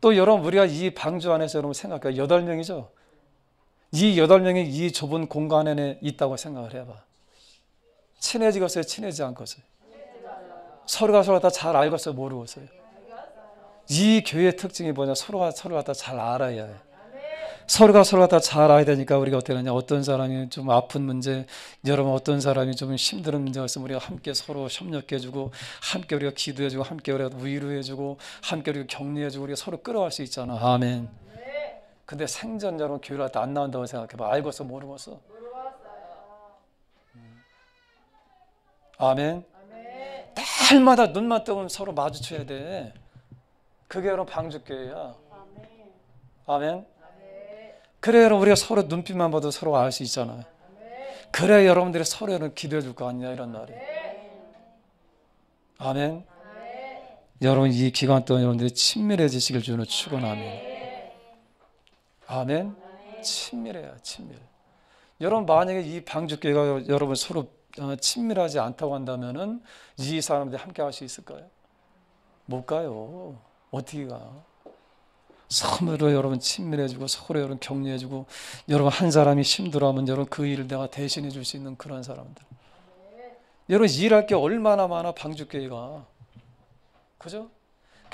또 여러분 우리가 이 방주 안에서 여러분 생각해 8명이죠. 이 8명이 이 좁은 공간 안에 있다고 생각을 해봐. 친해지겠어요? 친해지지 않겠어요? 서로가 서로 다 잘 알겠어요? 모르겠어요? 이 교회의 특징이 뭐냐? 서로가 다 잘 알아야 해. 서로가 다 잘 알아야 되니까 우리가 어떻게 하냐? 어떤 사람이 좀 아픈 문제, 여러분 어떤 사람이 좀 힘든 문제가 있으면 우리가 함께 서로 협력해주고, 함께 우리가 기도해주고, 함께 우리가 위로해주고, 함께 우리가 격려해주고, 우리가 서로 끌어갈 수 있잖아. 아멘. 근데 생전 여러분 교회를 안 나온다고 생각해봐. 알고서 모르고서. 아멘. 날마다 눈만 뜨면 서로 마주쳐야 돼. 그게 여러분 방주교회야. 아멘. 그래 여러분 우리가 서로 눈빛만 봐도 서로 알 수 있잖아요. 그래 여러분들이 서로는 기도해 줄 거 아니냐 이런 말이. 아멘. 여러분 이 기간 동안 여러분들이 친밀해지시길 주는 축원하며. 아멘. 친밀해요. 친밀. 여러분 만약에 이 방주교회가 여러분 서로 친밀하지 않다고 한다면은 이 사람들이 함께 할 수 있을까요? 못 가요. 어떻게 가? 서로 여러분 친밀해지고 서로 여러분 격려해주고 여러분 한 사람이 힘들어하면 여러분 그 일을 내가 대신해 줄 수 있는 그런 사람들. 여러분 일할 게 얼마나 많아 방주교회가. 그죠?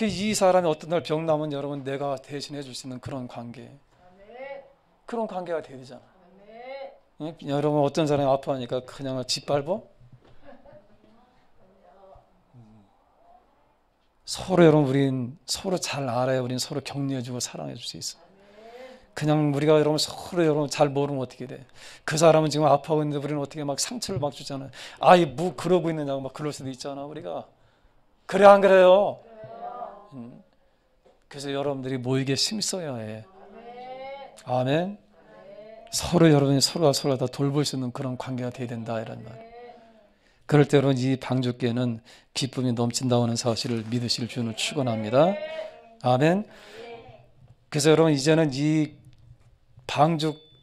이 사람이 어떤 날 병 나면 여러분 내가 대신해 줄 수 있는 그런 관계. 그런 관계가 돼야 되잖아. 여러분 어떤 사람이 아파하니까 그냥 짓밟어? 서로 여러분 우린 서로 잘 알아야 우린 서로 격려해주고 사랑해줄 수 있어. 그냥 우리가 여러분 서로 여러분 잘 모르면 어떻게 돼? 그 사람은 지금 아파하고 있는데 우리는 어떻게 막 상처를 막 주잖아요. 아이 뭐 그러고 있느냐고 막 그럴 수도 있잖아 우리가. 그래 안 그래요? 그래서 여러분들이 모이게 힘써야 해. 아멘. 서로 여러분이 서로가 서로 다 돌볼 수 있는 그런 관계가 돼야 된다 이런 말. 그럴 때 여러분 이 방주교회는 기쁨이 넘친다고 하는 사실을 믿으실 주는 축원합니다. 아멘. 그래서 여러분 이제는 이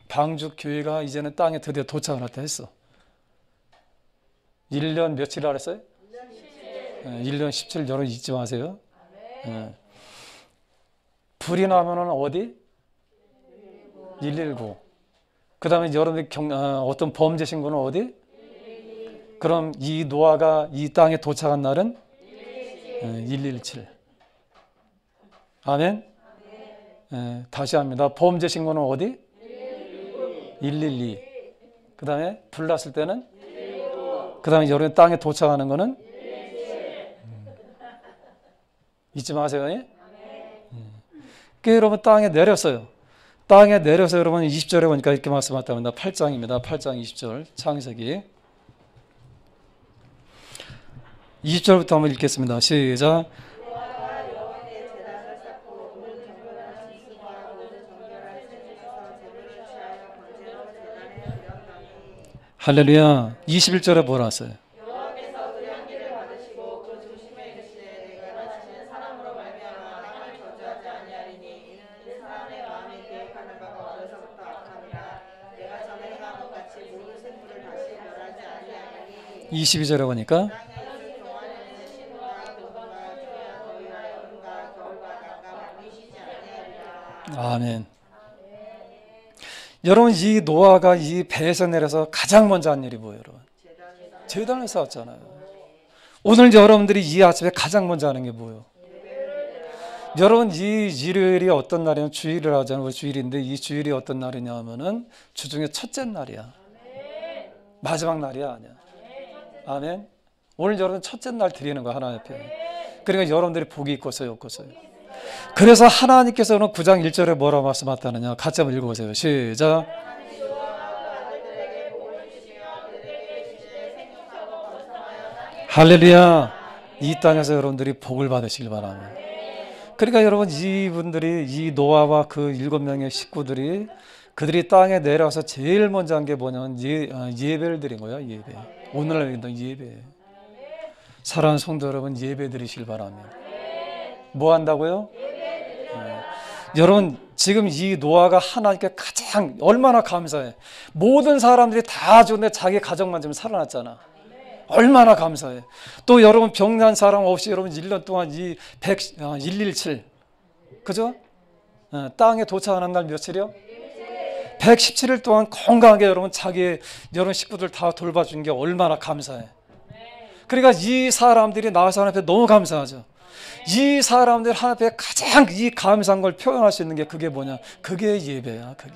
방주교회가 이제는 땅에 드디어 도착을 했어. 1년 며칠 알았어요? 1년 17일 여러분 잊지 마세요. 불이 나면은 어디? 119. 그 다음에 여러분들 어떤 범죄 신고는 어디? 그럼 이 노아가 이 땅에 도착한 날은 117. 아멘. 다시 합니다. 범죄 신고는 어디? 112. 그 다음에 불 났을 때는? 그 다음에 여러분 땅에 도착하는 거는? 잊지 마세요. 여러분 땅에 내렸어요. 땅에 내려서 여러분 20절에 보니까 이렇게 말씀하답니다. 8장입니다. 8장 20절 창세기 20절부터 한번 읽겠습니다. 시작. 할렐루야. 21절에 뭐라 했어요? 여호와께서 그 향기를 받으시고 그 중심에 이르시되 내가 다시는 사람으로 말미암아 땅을 저주하지 아니하리니 이는 사람의 마음에 계획하는 바가 어려서부터 악함이라 내가 전에 행한 것 같이 모든 생물을 다시 멸하지 아니하리니 22절에 보니까 땅의 동안에는 신과 동과 주야 더위와 여름과 겨울과 낮과 밤이 쉬지 아니하리라. 아멘. 여러분 이 노아가 이 배에서 내려서 가장 먼저 한 일이 뭐예요? 여러분? 제단을 쌓았잖아요. 오늘 여러분들이 이 아침에 가장 먼저 하는 게 뭐예요? 여러분 이 일요일이 어떤 날이냐면 주일을 하잖아요. 주일인데 이 주일이 어떤 날이냐 하면은 주중에 첫째 날이야. 마지막 날이 아니야. 아멘. 오늘 여러분 첫째 날 드리는 거야 하나님 앞에. 그러니까 여러분들이 복이 있겠어요 없겠어요? 그래서 하나님께서는 9장 1절에 뭐라고 말씀하셨느냐 같이 한번 읽어보세요. 시작. 할렐루야. 이 땅에서 여러분들이 복을 받으시길 바랍니다. 그러니까 여러분 이분들이 이 노아와 그 7명의 식구들이 그들이 땅에 내려와서 제일 먼저 한 게 뭐냐면 예배를 드린 거야. 예배. 오늘날 얘기했던 예배. 사랑하는 성도 여러분 예배 드리시길 바랍니다. 뭐 한다고요? 여러분 지금 이 노아가 하나님께 가장 얼마나 감사해. 모든 사람들이 다 죽는데 자기 가정만 좀 살아났잖아. 얼마나 감사해. 또 여러분 병난 사람 없이 여러분 1년 동안 이 117 그죠? 땅에 도착하는 날 며칠이요? 117일 동안 건강하게 여러분 자기 여러분 식구들 다 돌봐준 게 얼마나 감사해. 그러니까 이 사람들이 나와서 하나님 앞에 너무 감사하죠. 이 사람들 하나님 앞에 가장 이 감사한 걸 표현할 수 있는 게 그게 뭐냐? 그게 예배야. 그게.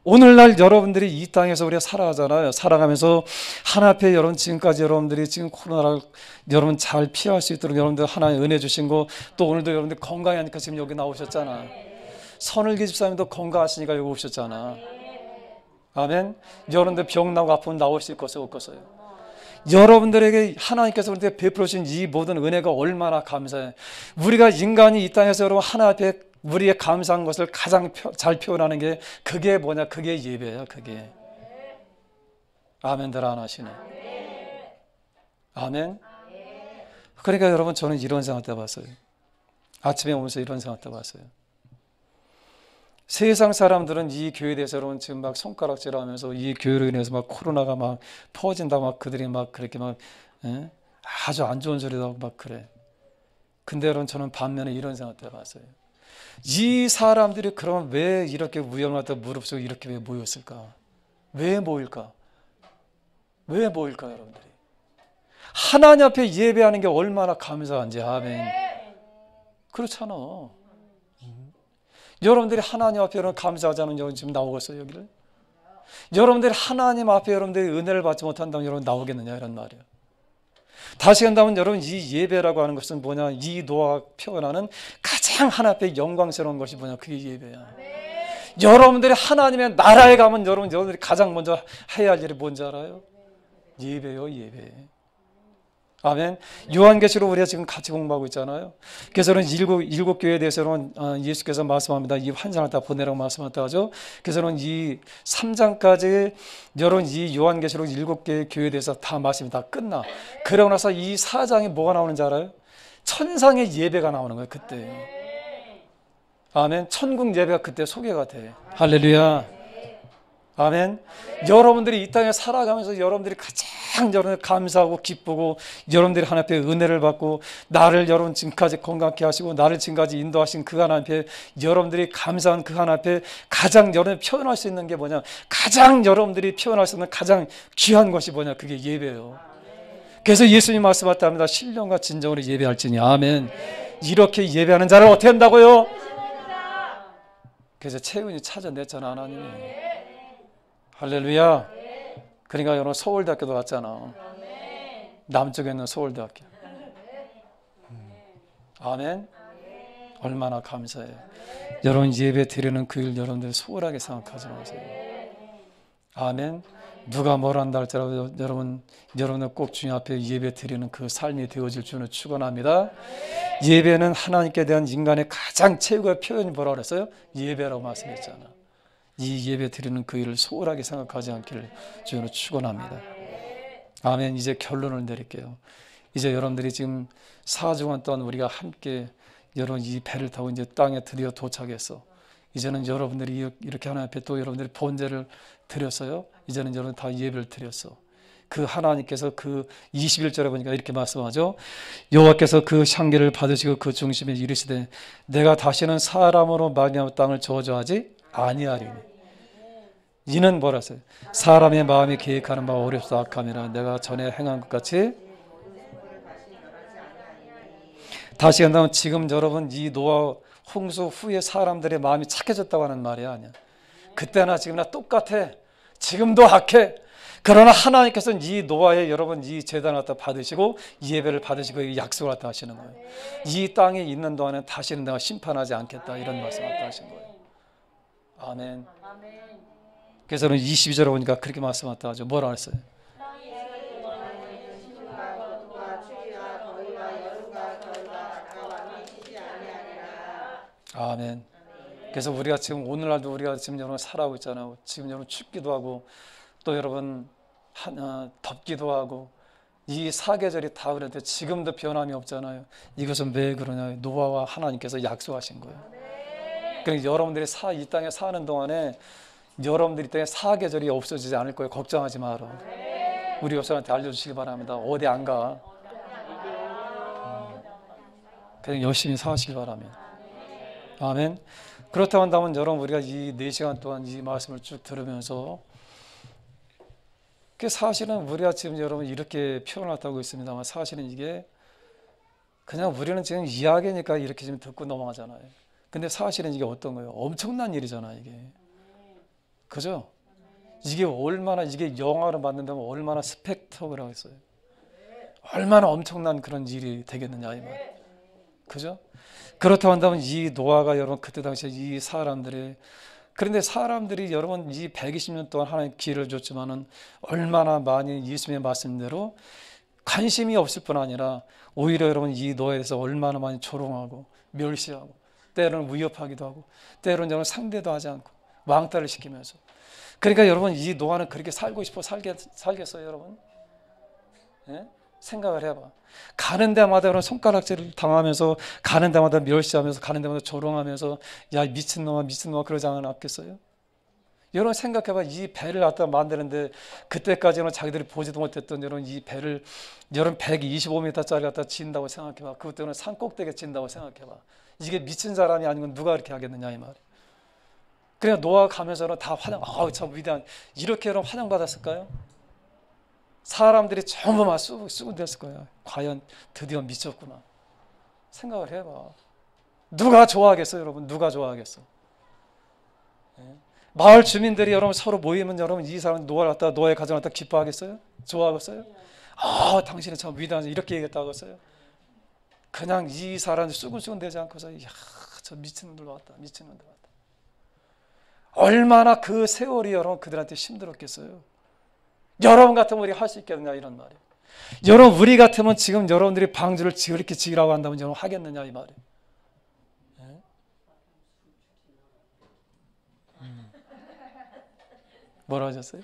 오늘날 여러분들이 이 땅에서 우리가 살아가잖아요. 살아가면서 하나님 앞에 여러분 지금까지 여러분들이 지금 코로나를 여러분 잘 피할 수 있도록 여러분들 하나님 은혜 주신 거 또 오늘도 여러분들 건강하니까 지금 여기 나오셨잖아. 선을기 집사님도 건강하시니까 여기 오셨잖아. 아멘. 여러분들 병 나고 아프면 나올 수 있겠어요 없겠어요? 여러분들에게 하나님께서 우리한테 베풀어주신 이 모든 은혜가 얼마나 감사해. 우리가 인간이 이 땅에서 여러분 하나님 앞에 우리의 감사한 것을 가장 잘 표현하는 게 그게 뭐냐? 그게 예배야. 그게. 아멘들 안 하시네. 아멘. 그러니까 여러분 저는 이런 생각 해봤어요. 아침에 오면서 이런 생각 해봤어요. 세상 사람들은 이 교회에 대해서 여러분 지금 막 손가락질하면서 이 교회로 인해서 막 코로나가 막 퍼진다 막 그들이 막 그렇게 막 아주 안 좋은 소리도 하고 막 그래. 근데 여러분 저는 반면에 이런 생각 해봤어요. 이 사람들이 그럼 왜 이렇게 우연하다 무릎쓰고 이렇게 왜 모였을까? 왜 모일까? 왜 모일까 여러분들이? 하나님 앞에 예배하는 게 얼마나 감사한지. 아멘. 그렇잖아. 여러분들이 하나님 앞에 여러분 감사하자는 여러분 지금 나오겠어요 여기를? 여러분들이 하나님 앞에 여러분들이 은혜를 받지 못한다면 여러분 나오겠느냐 이런 말이에요. 다시 한다면 여러분 이 예배라고 하는 것은 뭐냐? 이 노아가 표현하는 가장 하나님 앞에 영광스러운 것이 뭐냐? 그게 예배야. 여러분들이 하나님의 나라에 가면 여러분들이 가장 먼저 해야 할 일이 뭔지 알아요? 예배요 예배. 아멘. 요한계시록 우리가 지금 같이 공부하고 있잖아요. 그래서는 일곱 교회에 대해서는 예수께서 말씀합니다. 이 환상을 다 보내라고 말씀하셨다 하죠. 그래서는 이 3장까지 여러분 이 요한계시록 7개의 교회에 대해서 다 말씀이 다 끝나. 그러고 나서 이 4장에 뭐가 나오는지 알아요? 천상의 예배가 나오는 거예요. 그때. 아멘. 천국 예배가 그때 소개가 돼. 할렐루야. 아멘. 여러분들이 이 땅에 살아가면서 여러분들이 가장 여러분 감사하고 기쁘고 여러분들이 하나님 앞에 은혜를 받고 나를 여러분 지금까지 건강케 하시고 나를 지금까지 인도하신 그 하나님 앞에 여러분들이 감사한 그 하나님 앞에 가장 여러분이 표현할 수 있는 게 뭐냐? 가장 여러분들이 표현할 수 있는 가장 귀한 것이 뭐냐? 그게 예배예요. 그래서 예수님 말씀하셨답니다. 신령과 진정으로 예배할지니. 아멘. 이렇게 예배하는 자를 어떻게 한다고요? 그래서 채은이 찾아냈잖아 하나님이. 할렐루야. 그러니까 여러분 서울대학교도 갔잖아. 남쪽에 있는 서울대학교. 아멘. 얼마나 감사해요. 여러분 예배 드리는 그 일 여러분들 소홀하게 생각하지 마세요. 아멘. 누가 뭘 한다 할지라도 여러분은 꼭 주님 앞에 예배 드리는 그 삶이 되어질 줄을 축원합니다. 예배는 하나님께 대한 인간의 가장 최고의 표현이 뭐라고 그랬어요? 예배라고 말씀했잖아. 이 예배 드리는 그 일을 소홀하게 생각하지 않기를 주로 축원합니다. 아멘. 이제 결론을 내릴게요. 이제 여러분들이 지금 4주간 동안 우리가 함께 여러분 이 배를 타고 이제 땅에 드디어 도착했어. 이제는 여러분들이 이렇게 하나님 앞에 또 여러분들이 번제를 드렸어요. 이제는 여러분 다 예배를 드렸어. 그 하나님께서 그 21절에 보니까 이렇게 말씀하죠. 여호와께서 그 향기를 받으시고 그 중심에 이르시되 내가 다시는 사람으로 말미암아 땅을 저주하지 아니하리니. 이는 뭐라 했어요? 사람의 마음이 계획하는 바가 어렵사 악함이라 내가 전에 행한 것 같이. 다시 한다면 지금 여러분 이 노아 홍수 후에 사람들의 마음이 착해졌다고 하는 말이 아니야. 그때나 지금이나 똑같아. 지금도 악해. 그러나 하나님께서는 이 노아의 여러분 이 제단을 갖다 받으시고 이 예배를 받으시고 이 약속을 갖다 하시는 거예요. 이 땅에 있는 동안에 다시는 내가 심판하지 않겠다 이런 말씀을 갖다 하신 거예요. 아멘. 그래서 22절에 보니까 그렇게 말씀하셨다 하죠. 뭐라 그랬어요? 아멘. 그래서 우리가 지금 오늘날도 우리가 지금 여러분 살아가고 있잖아요. 지금 여러분 춥기도 하고 또 여러분 덥기도 하고 이 사계절이 다 그런데 지금도 변함이 없잖아요. 이것은 왜 그러냐? 노아와 하나님께서 약속하신 거예요. 그러니까 여러분들이 이 땅에 사는 동안에 여러분들이 때문에 사계절이 없어지지 않을 거예요. 걱정하지 마라. 우리 옆사람한테 알려주시기 바랍니다. 어디 안 가. 그냥 열심히 사시기 바랍니다. 아멘. 그렇다고 한다면 여러분 우리가 이 4시간 동안 이 말씀을 쭉 들으면서 그 사실은 우리가 지금 여러분 이렇게 표현하고 있습니다만 사실은 이게 그냥 우리는 지금 이야기니까 이렇게 지금 듣고 넘어가잖아요. 근데 사실은 이게 어떤 거예요? 엄청난 일이잖아요, 이게. 그죠? 이게 얼마나 이게 영화로 만든다면 얼마나 스펙터클하고 있어요. 얼마나 엄청난 그런 일이 되겠느냐 이 말. 그죠? 그렇다고 한다면 이 노아가 여러분 그때 당시에 이 사람들의 그런데 사람들이 여러분 이 120년 동안 하나님 기회를 줬지만은 얼마나 많이 예수님의 말씀대로 관심이 없을 뿐 아니라 오히려 여러분 이 노아에 대해서 얼마나 많이 조롱하고 멸시하고 때로는 위협하기도 하고 때로는 여러분 상대도 하지 않고 왕따를 시키면서 그러니까 여러분 이 노아는 그렇게 살고 싶어 살겠어요 여러분? 예? 생각을 해봐. 가는 데마다 그런 손가락질을 당하면서 가는 데마다 멸시하면서 가는 데마다 조롱하면서 야 미친놈아 미친놈아 그러지 않았겠어요? 여러분 생각해봐. 이 배를 갖다 만드는데 그때까지는 자기들이 보지도 못했던 여러분 이 배를 여러분 125m짜리 갖다 짓는다고 생각해봐. 그것 때문에 산 꼭대기에 짓는다고 생각해봐. 이게 미친 사람이 아니면 누가 그렇게 하겠느냐 이 말이야. 그냥 노아 가면서는 다 환영. 아우 참 위대한. 이렇게 여러분 환영 받았을까요? 사람들이 전부 막 쓰고 됐을 거야. 과연 드디어 미쳤구나. 생각을 해봐. 누가 좋아하겠어, 여러분? 누가 좋아하겠어? 예? 마을 주민들이 여러분 서로 모이면 여러분 이 사람 노아를 갖다 노아의 가정을 갖다 기뻐하겠어요? 좋아하겠어요? 아, 당신은 참 위대한 이렇게 얘기했다고 했어요. 그냥 이 사람 수근수근 되지 않고서 야, 저 미친놈들 왔다. 미친놈들 왔다. 얼마나 그 세월이 여러분 그들한테 힘들었겠어요. 여러분 같으면 우리 할 수 있겠느냐 이런 말이에요. 여러분 우리 같으면 지금 여러분들이 방주를 이렇게 지으라고 한다면 여러분 하겠느냐 이 말이에요. 네? 뭐라 하셨어요?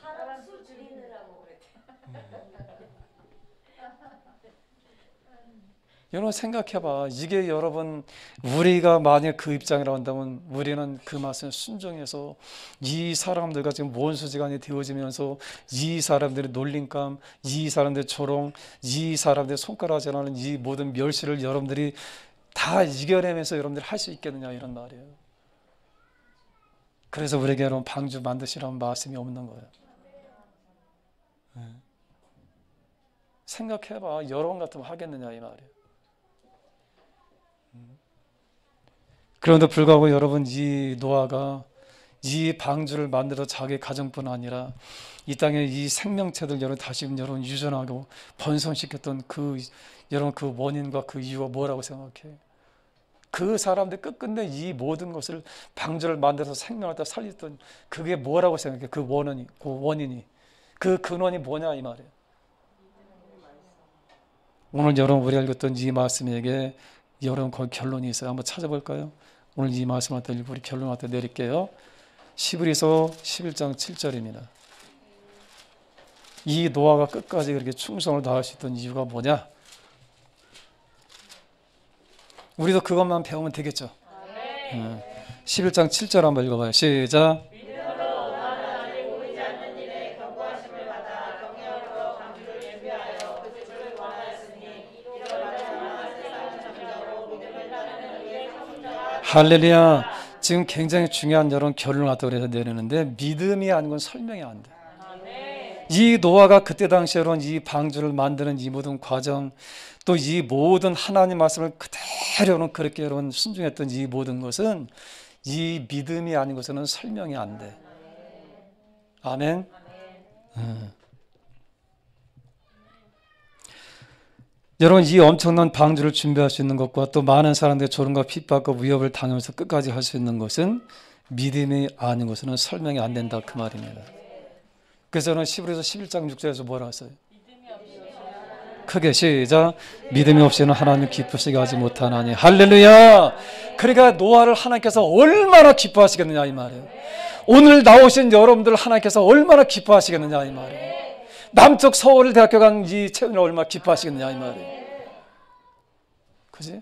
여러분 생각해봐. 이게 여러분 우리가 만약 그 입장이라고 한다면 우리는 그 말씀에 순종해서 이 사람들과 지금 원수지간이 되어지면서 이 사람들의 놀림감, 이 사람들의 조롱, 이 사람들의 손가락질하는 이 모든 멸시를 여러분들이 다 이겨내면서 여러분들이 할 수 있겠느냐 이런 말이에요. 그래서 우리에게 여러분 방주 만드시라는 말씀이 없는 거예요. 생각해봐. 여러분 같으면 하겠느냐 이 말이에요. 그런데 불구하고 여러분 이 노아가 이 방주를 만들어 자기 가정뿐 아니라 이 땅에 이 생명체들 여러분 다시금 여러분 유전하고 번성시켰던 그 여러분 그 원인과 그 이유가 뭐라고 생각해? 그 사람들 끝끝내 이 모든 것을 방주를 만들어서 생명을 다 살렸던 그게 뭐라고 생각해? 그 원인이 그 근원이 뭐냐 이 말이에요. 오늘 여러분 우리가 읽었던 이 말씀에게 여러분 거기 결론이 있어요. 한번 찾아볼까요? 오늘 이 말씀을 갖다 읽고 우리 결론을 갖다 내릴게요. 히브리서 11장 7절입니다. 이 노아가 끝까지 그렇게 충성을 다할 수 있던 이유가 뭐냐? 우리도 그것만 배우면 되겠죠. 11장 7절 한번 읽어봐요. 시작. 할렐루야. 지금 굉장히 중요한 여러분 결론을 갖다 그래서 내리는데 믿음이 아닌 건 설명이 안 돼. 이 노아가 그때 당시에는 이 방주를 만드는 이 모든 과정, 또 이 모든 하나님 말씀을 그대로는 그렇게 여러분 순종했던 이 모든 것은 이 믿음이 아닌 것은 설명이 안 돼. 아멘. 여러분, 이 엄청난 방주를 준비할 수 있는 것과 또 많은 사람들의 조롱과 핍박과 위협을 당하면서 끝까지 할 수 있는 것은 믿음이 아닌 것은 설명이 안 된다 그 말입니다. 그래서 저는 히브리서 11장 6절에서 뭐라 했어요? 크게 시작. 믿음이 없이는 하나님 기쁘시게 하지 못하나니. 할렐루야. 그러니까 노아를 하나님께서 얼마나 기뻐하시겠느냐 이 말이에요. 오늘 나오신 여러분들 하나님께서 얼마나 기뻐하시겠느냐 이 말이에요. 남쪽 서울대학교 간 이 채훈이 얼마나 기뻐하시겠느냐 이 말이에요. 그지?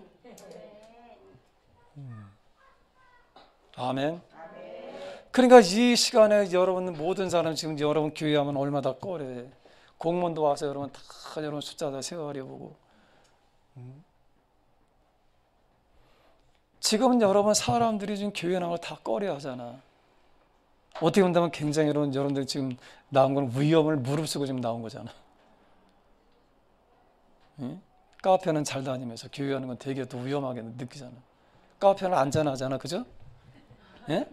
아멘. 그러니까 이 시간에 여러분 모든 사람 지금 여러분 교회 하면 얼마나 꺼려. 공무원도 와서 여러분 다 여러분 숫자 다 세워가려고. 지금은 여러분 사람들이 지금 교회 나온 걸 다 꺼려 하잖아. 어떻게 본다면 굉장히 여러분들 지금 나온 건 위험을 무릅쓰고 지금 나온 거잖아. 응? 카페는 잘 다니면서 교회 하는 건 되게 또 위험하게 느끼잖아. 카페는 안전하잖아, 그죠? 예?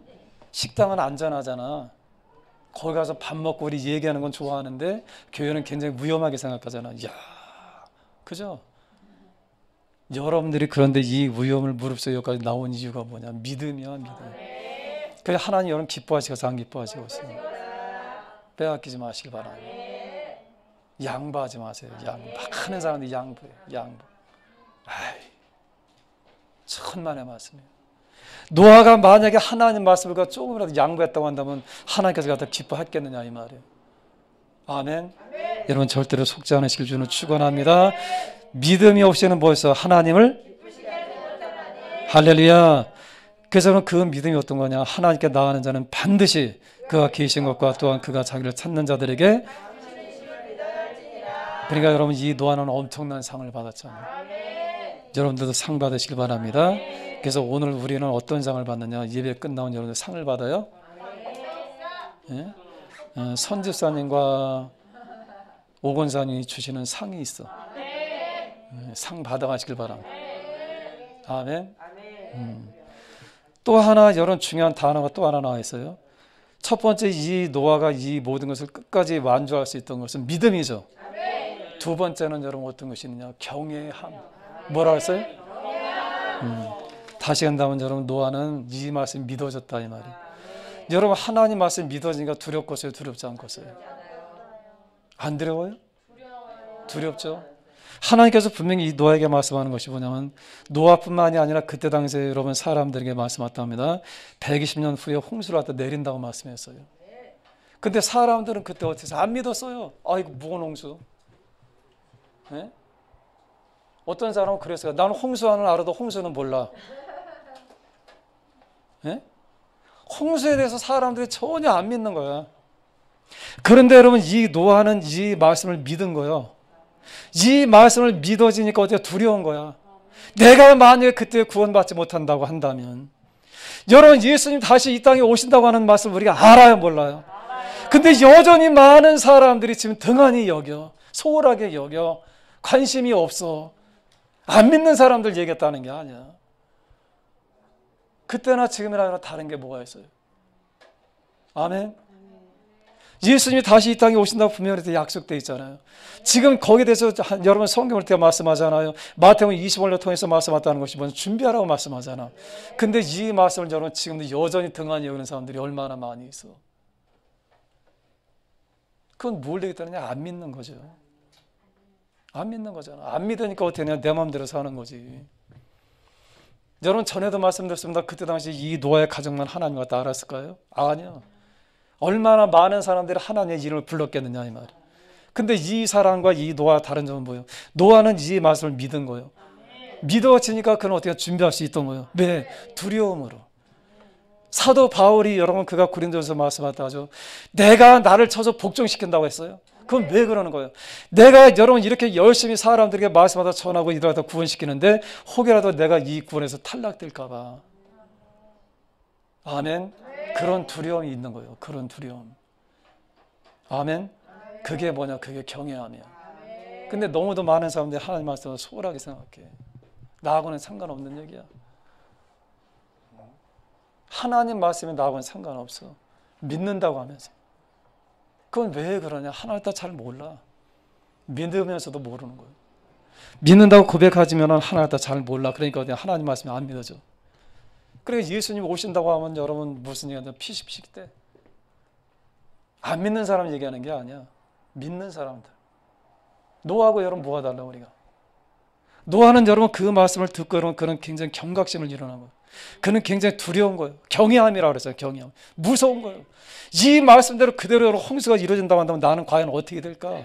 식당은 안전하잖아. 거기 가서 밥 먹고 우리 얘기하는 건 좋아하는데 교회는 굉장히 위험하게 생각하잖아. 이야, 그죠? 여러분들이 그런데 이 위험을 무릅쓰고 여기까지 나온 이유가 뭐냐? 믿음이야, 믿음. 그래서 하나님 여러분 기뻐하시고서 안 기뻐하시고 있습니다. 빼앗기지 마시기 바랍니다. 양보하지 마세요. 양보. 막 하는 사람들이 양보해요. 양보. 아이, 천만의 말씀이에요. 노아가 만약에 하나님 말씀을 조금이라도 양보했다고 한다면 하나님께서 갖다 기뻐했겠느냐 이 말이에요. 아멘. 여러분 절대로 속지 않으실 줄은 축원합니다. 믿음이 없이는 뭐였어? 하나님을 할렐루야. 그래서 그 믿음이 어떤 거냐? 하나님께 나아가는 자는 반드시 그가 계신 것과 또한 그가 자기를 찾는 자들에게. 그러니까 여러분 이 노아는 엄청난 상을 받았잖아요. 여러분들도 상 받으시길 바랍니다. 그래서 오늘 우리는 어떤 상을 받느냐? 예배 끝나면 여러분들 상을 받아요. 예? 선집사님과 오건사님이 주시는 상이 있어. 상 받아가시길 바랍니다. 아멘. 또 하나 여러분 중요한 단어가 또 하나 나와 있어요. 첫 번째 이 노아가 이 모든 것을 끝까지 완주할 수 있던 것은 믿음이죠. 두 번째는 여러분 어떤 것이 있느냐? 경외함. 뭐라 했어요? 다시 한다면 여러분 노아는 이 말씀이 믿어졌다 이 말이에요. 여러분 하나님 말씀이 믿어지니까 두렵겠어요? 두렵지 않겠어요? 안 두려워요? 두렵죠? 하나님께서 분명히 이 노아에게 말씀하는 것이 뭐냐면 노아뿐만이 아니라 그때 당시에 여러분 사람들에게 말씀하셨답니다. 120년 후에 홍수를 갖다 내린다고 말씀했어요. 근데 사람들은 그때 어떻게 안 믿었어요. 아이고 무슨 홍수? 네? 어떤 사람은 그랬어요. 나는 홍수는 알아도 홍수는 몰라. 네? 홍수에 대해서 사람들이 전혀 안 믿는 거야. 그런데 여러분 이 노아는 이 말씀을 믿은 거예요. 이 말씀을 믿어지니까 어떻게 두려운 거야. 내가 만약에 그때 구원받지 못한다고 한다면 여러분 예수님 다시 이 땅에 오신다고 하는 말씀 우리가 알아요 몰라요? 근데 여전히 많은 사람들이 지금 등한히 여겨 소홀하게 여겨 관심이 없어. 안 믿는 사람들 얘기했다는 게 아니야. 그때나 지금이나 다른 게 뭐가 있어요? 아멘. 예수님이 다시 이 땅에 오신다고 분명히 약속되어 있잖아요. 지금 거기에 대해서 여러분 성경을 때 말씀하잖아요. 마태복음 25를 통해서 말씀하셨다는 것이 뭔지 준비하라고 말씀하잖아. 근데 이 말씀을 여러분 지금도 여전히 등한히 여기는 사람들이 얼마나 많이 있어. 그건 뭘 얘기했다느냐? 안 믿는 거죠. 안 믿는 거잖아. 안 믿으니까 어떻게 하냐? 내 마음대로 사는 거지. 여러분 전에도 말씀드렸습니다. 그때 당시 이 노아의 가정만 하나님 갖다 알았을까요? 아니요. 얼마나 많은 사람들이 하나님의 이름을 불렀겠느냐 이 말이에요. 근데 이 사람과 이 노아 다른 점은 뭐예요? 노아는 이 말씀을 믿은 거예요. 믿어지니까 그는 어떻게 준비할 수 있던 거예요. 왜? 두려움으로. 사도 바울이 여러분 그가 고린도전서 말씀하다죠. 내가 나를 쳐서 복종시킨다고 했어요. 그건 왜 그러는 거예요? 내가 여러분 이렇게 열심히 사람들에게 말씀하다 전하고 이러다 구원시키는데 혹여라도 내가 이 구원에서 탈락될까 봐. 아멘. 그런 두려움이 있는 거예요. 그런 두려움. 아멘. 그게 뭐냐? 그게 경외함이야. 근데 너무도 많은 사람들이 하나님 말씀을 소홀하게 생각해. 나하고는 상관없는 얘기야. 하나님 말씀이 나하고는 상관없어. 믿는다고 하면서. 그건 왜 그러냐? 하나님 다 잘 몰라. 믿으면서도 모르는 거예요. 믿는다고 고백하지만 하나님 다 잘 몰라. 그러니까 하나님 말씀이 안 믿어져. 그러니까 예수님 오신다고 하면 여러분 무슨 얘기하냐? 피식피식 대. 안 믿는 사람 얘기하는 게 아니야. 믿는 사람들. 노아하고 여러분 뭐가 달라 우리가? 노아는 여러분 그 말씀을 듣고 여러분 그는 굉장히 경각심을 일어난 거예요. 그는 굉장히 두려운 거예요. 경외함이라고 그랬어요. 경외함. 무서운 거예요. 이 말씀대로 그대로 홍수가 이루어진다고 한다면 나는 과연 어떻게 될까?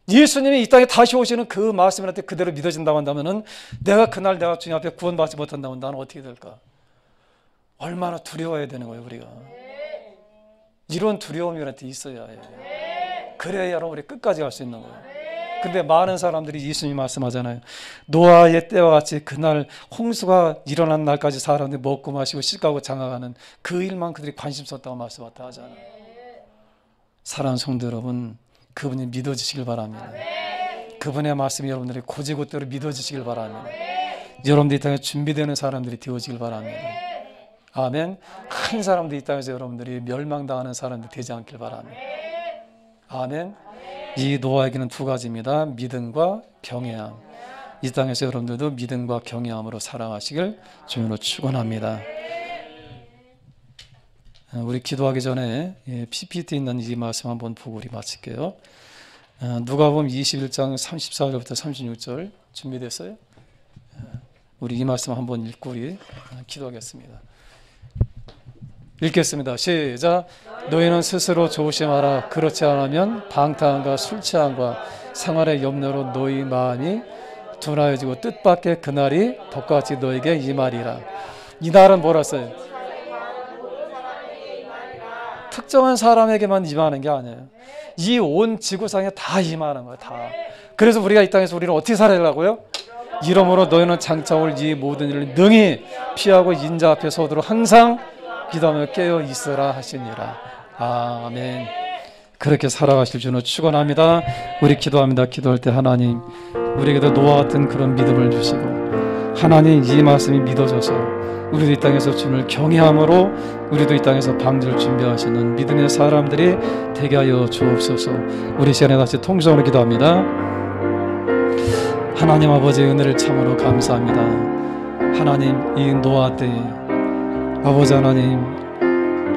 예수님이 이 땅에 다시 오시는 그 말씀한테 그대로 믿어진다고 한다면 내가 그날 내가 주님 앞에 구원받지 못한다면 나는 어떻게 될까? 얼마나 두려워야 되는 거예요 우리가. 이런 두려움이 우리한테 있어야 해요. 그래야 여러분 우리 끝까지 갈 수 있는 거예요. 근데 많은 사람들이 예수님 말씀하잖아요. 노아의 때와 같이 그날 홍수가 일어난 날까지 사람들이 먹고 마시고 씻고 장가가는 그 일만 그들이 관심 썼다고 말씀하다 하잖아요. 사랑하는 성도 여러분, 그분이 믿어지시길 바랍니다. 그분의 말씀이 여러분들이 고지고대로 믿어지시길 바랍니다. 여러분들이 이 땅에 준비되는 사람들이 되어지길 바랍니다. 아멘. 큰 사람들이 이 땅에서 여러분들이 멸망당하는 사람들이 되지 않길 바랍니다. 아멘. 이 노아에게는 두 가지입니다. 믿음과 경외함. 이 땅에서 여러분들도 믿음과 경외함으로 살아가시길 주님으로 축원합니다. 우리 기도하기 전에 PPT 있는 이 말씀 한번 보고 우리 마칠게요. 누가복음 21장 34절부터 36절 준비됐어요? 우리 이 말씀 한번 읽고 우리 기도하겠습니다. 읽겠습니다. 시작. 너희는 스스로 조심하라. 그렇지 않으면 방탕함과 술 취함과 생활의 염려로 너희 마음이 둔하여지고 뜻밖의 그날이 덕같이 너에게 임하리라. 이 날은 뭐라 써요? 특정한 사람에게만 임하는 게 아니에요. 이 온 지구상에 다 임하는 거예요. 다. 그래서 우리가 이 땅에서 우리는 어떻게 살아가려고요? 이러므로 너희는 장차 올 이 모든 일을 능히 피하고 인자 앞에 서도록 항상 기도하며 깨어 있으라 하시니라. 아멘. 그렇게 살아가실 줄은 축원합니다. 우리 기도합니다. 기도할 때 하나님 우리에게도 노아 같은 그런 믿음을 주시고 하나님 이 말씀이 믿어져서 우리도 이 땅에서 주님을 경외함으로 우리도 이 땅에서 방주를 준비하시는 믿음의 사람들이 되게 하여 주옵소서. 우리 시간에 다시 통성으로 기도합니다. 하나님 아버지의 은혜를 참으로 감사합니다. 하나님 이 노아 때에 아버지 하나님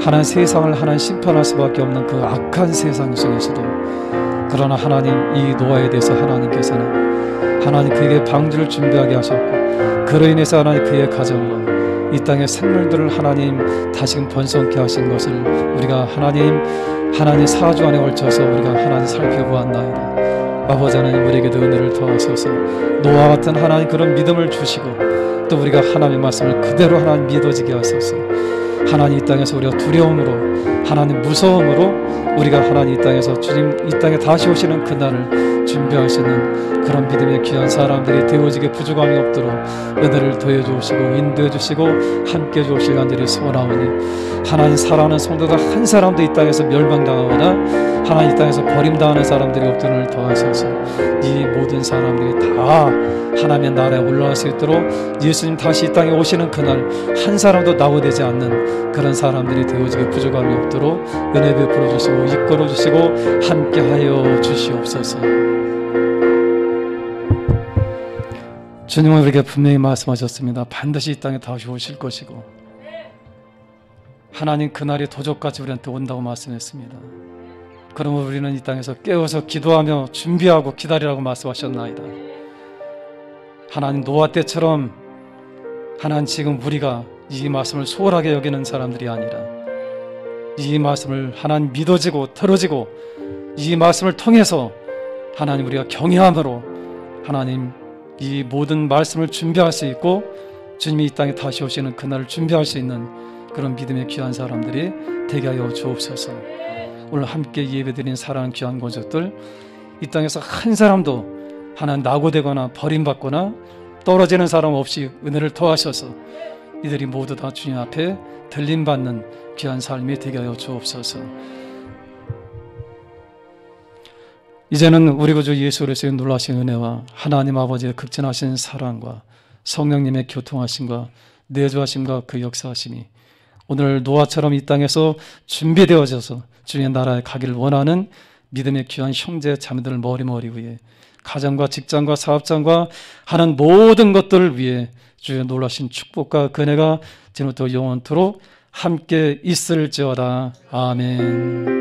하나님 세상을 하나님 심판할 수밖에 없는 그 악한 세상 속에서도 그러나 하나님 이 노아에 대해서 하나님께서는 하나님 그에게 방주를 준비하게 하셨고 그로 인해서 하나님 그의 가정과 이 땅의 생물들을 하나님 다시금 번성케 하신 것을 우리가 하나님 사주 안에 걸쳐서 우리가 하나님 살펴보았나이다. 아버지 하나님 우리에게도 은혜를 더하소서. 노아 같은 하나님 그런 믿음을 주시고 또 우리가 하나님의 말씀을 그대로 하나님 믿어지게 하소서. 하나님 이 땅에서 우리가 두려움으로 하나님 무서움으로 우리가 하나님 이 땅에서 주님 이 땅에 다시 오시는 그날을 준비하시는 그런 믿음의 귀한 사람들이 되어지게 부족함이 없도록 은혜를 더해 주시고 인도해 주시고 함께 주실 간절히 소원하오니 하나님 사랑하는 성도들 한 사람도 이 땅에서 멸망당하거나 하나님 이 땅에서 버림당하는 사람들이 없도록 더하소서. 이 모든 사람들이 다 하나님의 나라에 올라갈 수 있도록 예수님 다시 이 땅에 오시는 그날 한 사람도 낙오되지 않는 그런 사람들이 되어지게 부족함이 없도록 은혜 베풀어 주시고 이끌어 주시고 함께하여 주시옵소서. 주님은 우리에게 분명히 말씀하셨습니다. 반드시 이 땅에 다시 오실 것이고 하나님 그날이 도적같이 우리한테 온다고 말씀했습니다. 그러면 우리는 이 땅에서 깨어서 기도하며 준비하고 기다리라고 말씀하셨나이다. 하나님 노아 때처럼 하나님, 지금 우리가 이 말씀을 소홀하게 여기는 사람들이 아니라 이 말씀을 하나님 믿어지고 들어지고 이 말씀을 통해서 하나님 우리가 경외함으로 하나님 이 모든 말씀을 준비할 수 있고 주님이 이 땅에 다시 오시는 그날을 준비할 수 있는 그런 믿음의 귀한 사람들이 되게 하여 주옵소서. 오늘 함께 예배드린 사랑하는 귀한 권속들, 이 땅에서 한 사람도 하나님 낙오되거나 버림받거나 떨어지는 사람 없이 은혜를 더하셔서 이들이 모두 다 주님 앞에 들림받는 귀한 삶이 되게 하여 주옵소서. 이제는 우리 구주 예수 그리스도의 놀라신 은혜와 하나님 아버지의 극진하신 사랑과 성령님의 교통하심과 내주하심과 그 역사하심이 오늘 노아처럼 이 땅에서 준비되어져서 주의 나라에 가기를 원하는 믿음의 귀한 형제 자매들 머리 위에 가정과 직장과 사업장과 하는 모든 것들을 위해 주의 놀라신 축복과 은혜가 지금부터 영원토록 함께 있을지어다. 아멘.